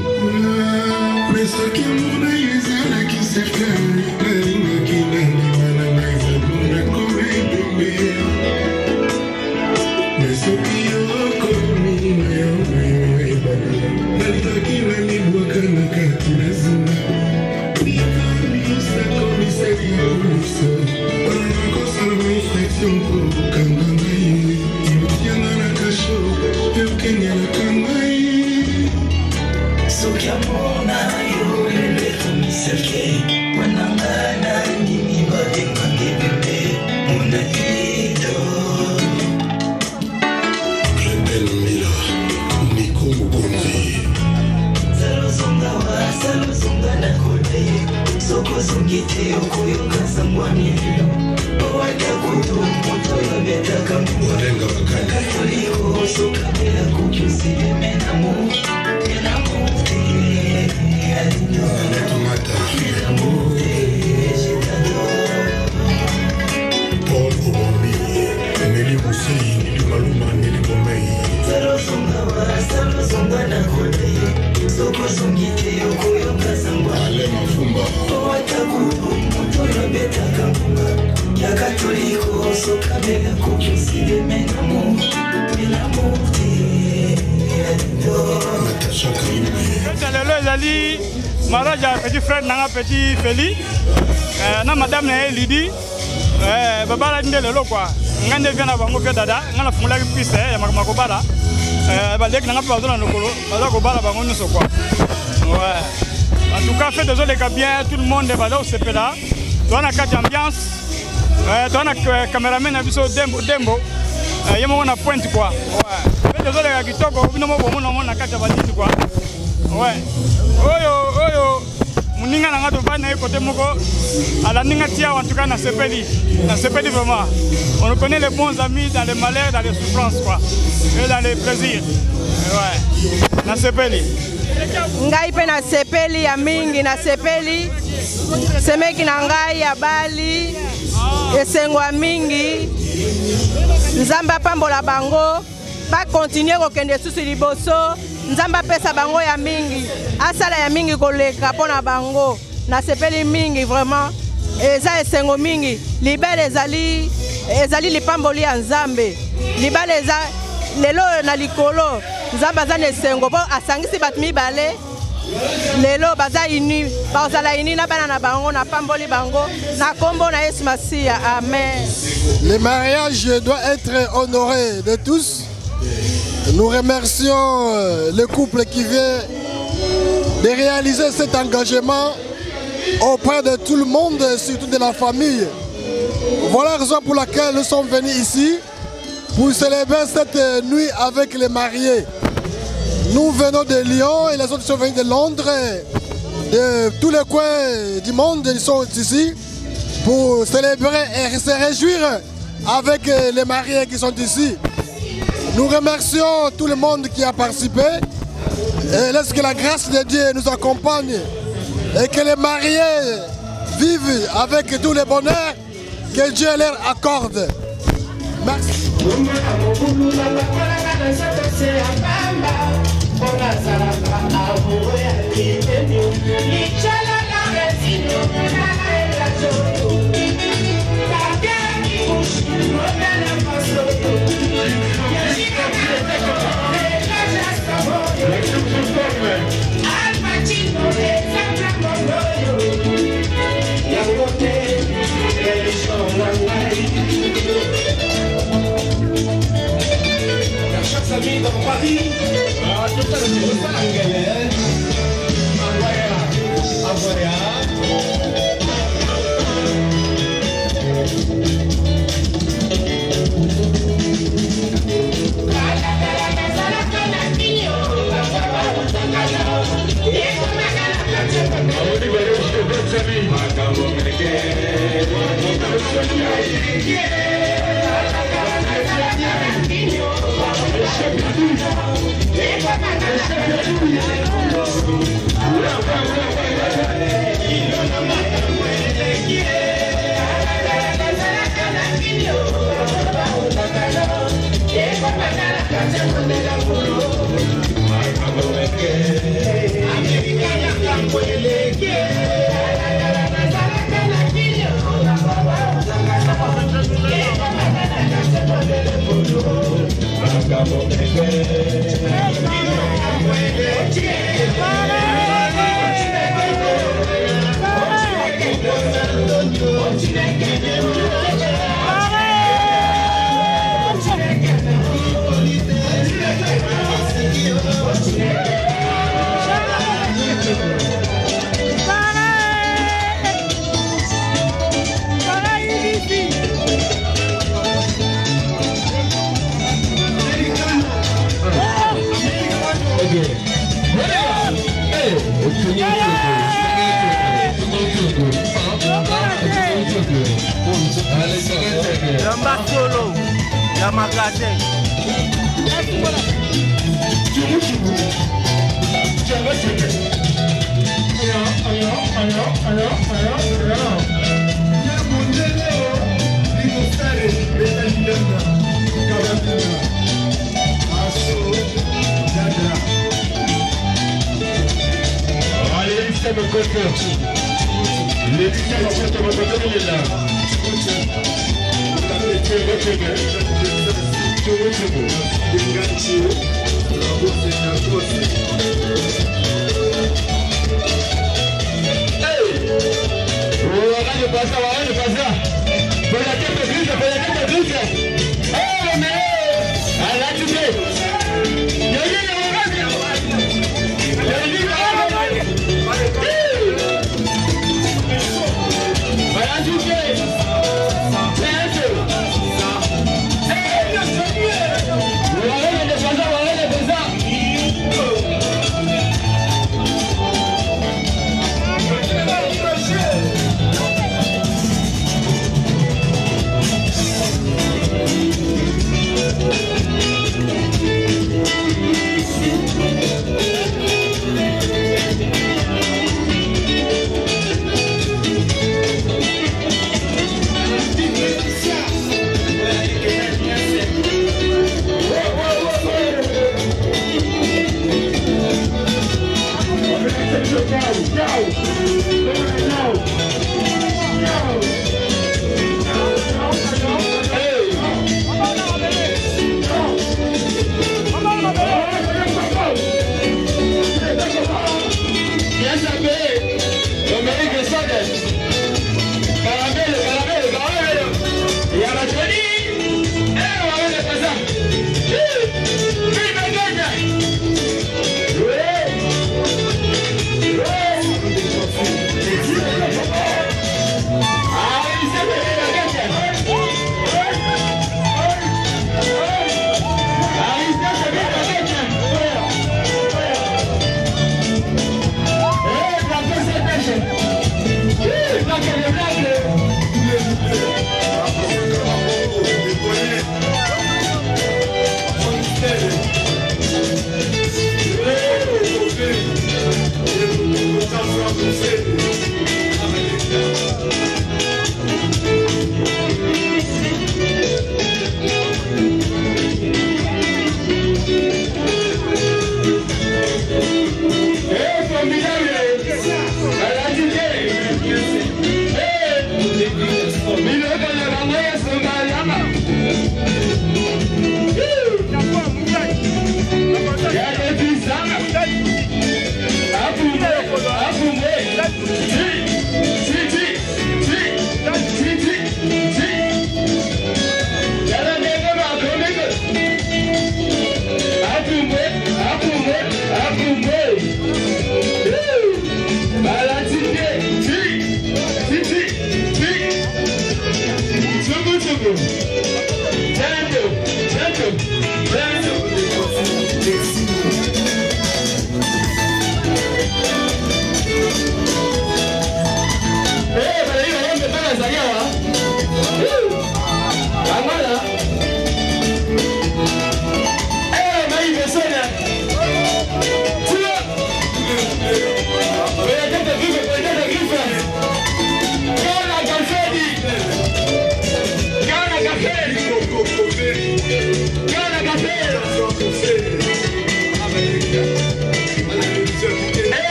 Speaker 16: Mariage à petit frère nanga petit Feli na madame na Lydie baba la ndele lo quoi ngande vient na bango pe dada ngana fungula piste ya makobala ba lek nanga pa na lokolo ba ko bala bango nso quoi ouais en tout cas fait désolé ka bien tout le monde va là au CPLA toi na carte ambiance toi na cameraman na biso dembo yemo na pointe quoi ouais fait désolé ka kitoko bino mo bomo na carte ba dit quoi ouais oyo muninga nanga to bana côté moko ala ninga tia en tout cas na sepeli vraiment on connaît les bons amis dans les malheurs, dans les souffrances quoi et dans les plaisirs ouais na sepeli
Speaker 17: ngai pe na sepeli ya mingi na sepeli semeki na ngai ya bali esengwa mingi nzamba pambola bango ba continuer kokende susu liboso nzamba pesa bango ya mingi asala ya mingi koleka pona bango na sepeli mingi vraiment eza esengo mingi libele ezali lipamboli ya nzambe libele eza lelo na likolo nzamba aza na esengo po asangisi bato mibale lelo baza ini bazala ini na bana na bango na pamboli bango na kombo na Yesu Masia amen.
Speaker 18: Le mariage doit être honoré de tous. Nous remercions le couple qui vient de réaliser cet engagement auprès de tout le monde, surtout de la famille. Voilà la raison pour laquelle nous sommes venus ici pour célébrer cette nuit avec les mariés. Nous venons de Lyon et les autres sont venus de Londres, de tous les coins du monde, ils sont ici pour célébrer et se réjouir avec les mariés qui sont ici. Nous remercions tout le monde qui a participé et laisse que la grâce de Dieu nous accompagne et que les mariés vivent avec tous les bonheurs que Dieu leur accorde. Merci.
Speaker 11: Dans Paris, tout ça le pas la galère.
Speaker 9: Lamba solo, la magasin.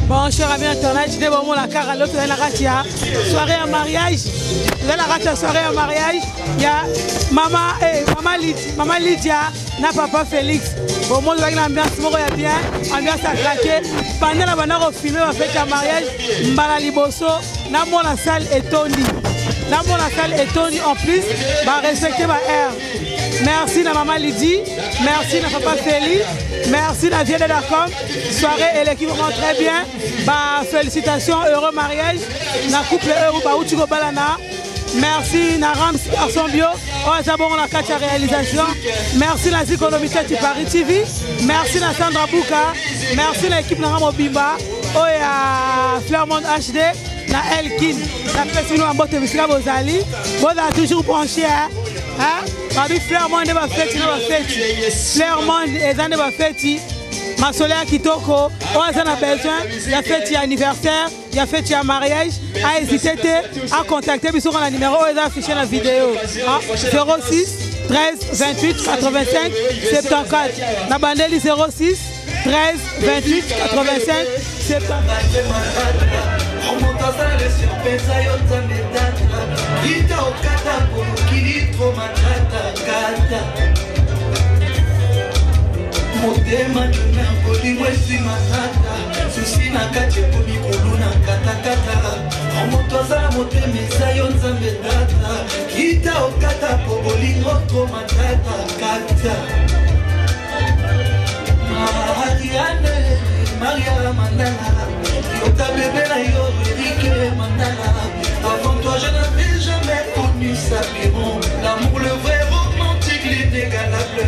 Speaker 3: Bon, cher ami internet, je vais vous montrer la carte à l'autre de la ratia. Soirée à mariage. Dans la ratia, soirée à mariage. Il y a Maman Lydia, na Papa Félix. Bon, moi, je vais l'ambiance, moi, bien. Ambiance à craquer. Pendant la banane, on filme, on fait un mariage. Mbala Liboso, na mon la salle est Tony. Na mon la salle est Tony en plus. Bah, respectez ma air. Merci à Maman Lydie. Merci à Papa Félix. Merci à Vienne de la Com. Soirée et l'équipe vont très bien. Bah, félicitations, heureux mariage. Na couple heureux, bah, Uchigo Balana. Merci à Rams Garçon Bio. Oh, c'est bon, on a 4 réalisations. Merci à Zikonomité de Paris TV. Merci à Sandra Bouka. Merci à l'équipe de Ramo Bimba. Oh, et à Fleurmont HD. Na Elkin. Na Pessino en botte de Bozali. Bon, on a toujours branché. Hein? Mabi Fleurmont de ma fête, Fleurmont et Zane de ma fête. Ma solaire Kitoko, on a besoin, il y a fait anniversaire, il y a fait un mariage, à hésiter à contacter, puis sur le numéro, on a affiché la vidéo. 06 13 28 85 74. La bandelle 06 13 28 85 74.
Speaker 11: Motema tumeangoli mwezi matata susi na kati po mikulu na katakata omotoza motemesa yo nzambe tata kita okata po bolingo ko matata kata Maria Mandala Yota bébé na yo Eric Mandala avant toi je n'avais jamais connu ça mais bon l'amour le vrai romantique l'inégalable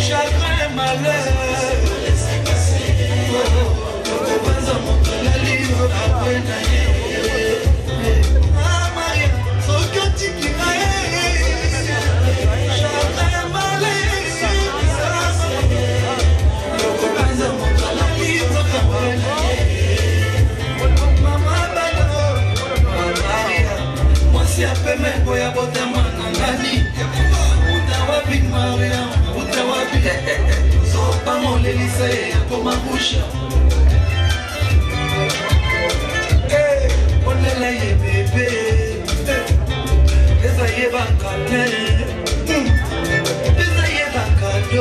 Speaker 11: chagrin, malheur. La livre ah Maria, Sokoti qui chagrin, malheur. La livre Maman Bado, Maria, moi si à peu même pour y avoir ta manangani. Big Maria, Utawabi, so pamo l'Élysée pour ma bouche. Hey, on est là, bébé. Les aïeux bancalé, les aïeux bancalé.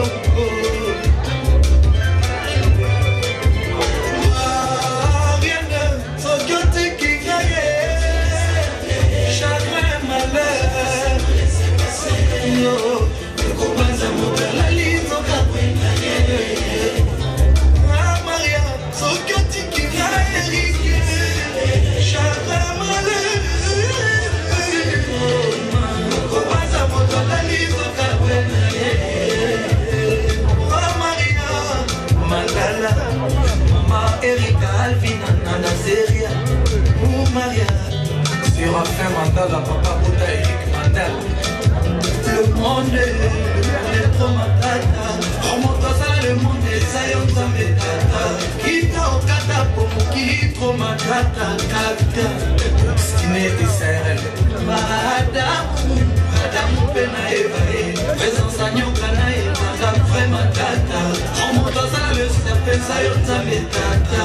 Speaker 11: Marianne, so côté qui gagne, chagrin malheur. No. La lizo kakwenda ah Maria sokoti kina erike chagrin malheur kobaza moto la lizo kakwenda ah Maria Mandala Mama Erika Alvina Nana Seria oh Maria Séraphin Mandala Papa Bouta Eric Mandala le monde est trop matata. Remonte ça le monde est ça yon tata. Kita okata pomo ki trop matata kata. Skiné Israël. Madame pena evae. Faisant ça nyoka na eva vraiment tata. Remonte ça le serpent ça yon tata.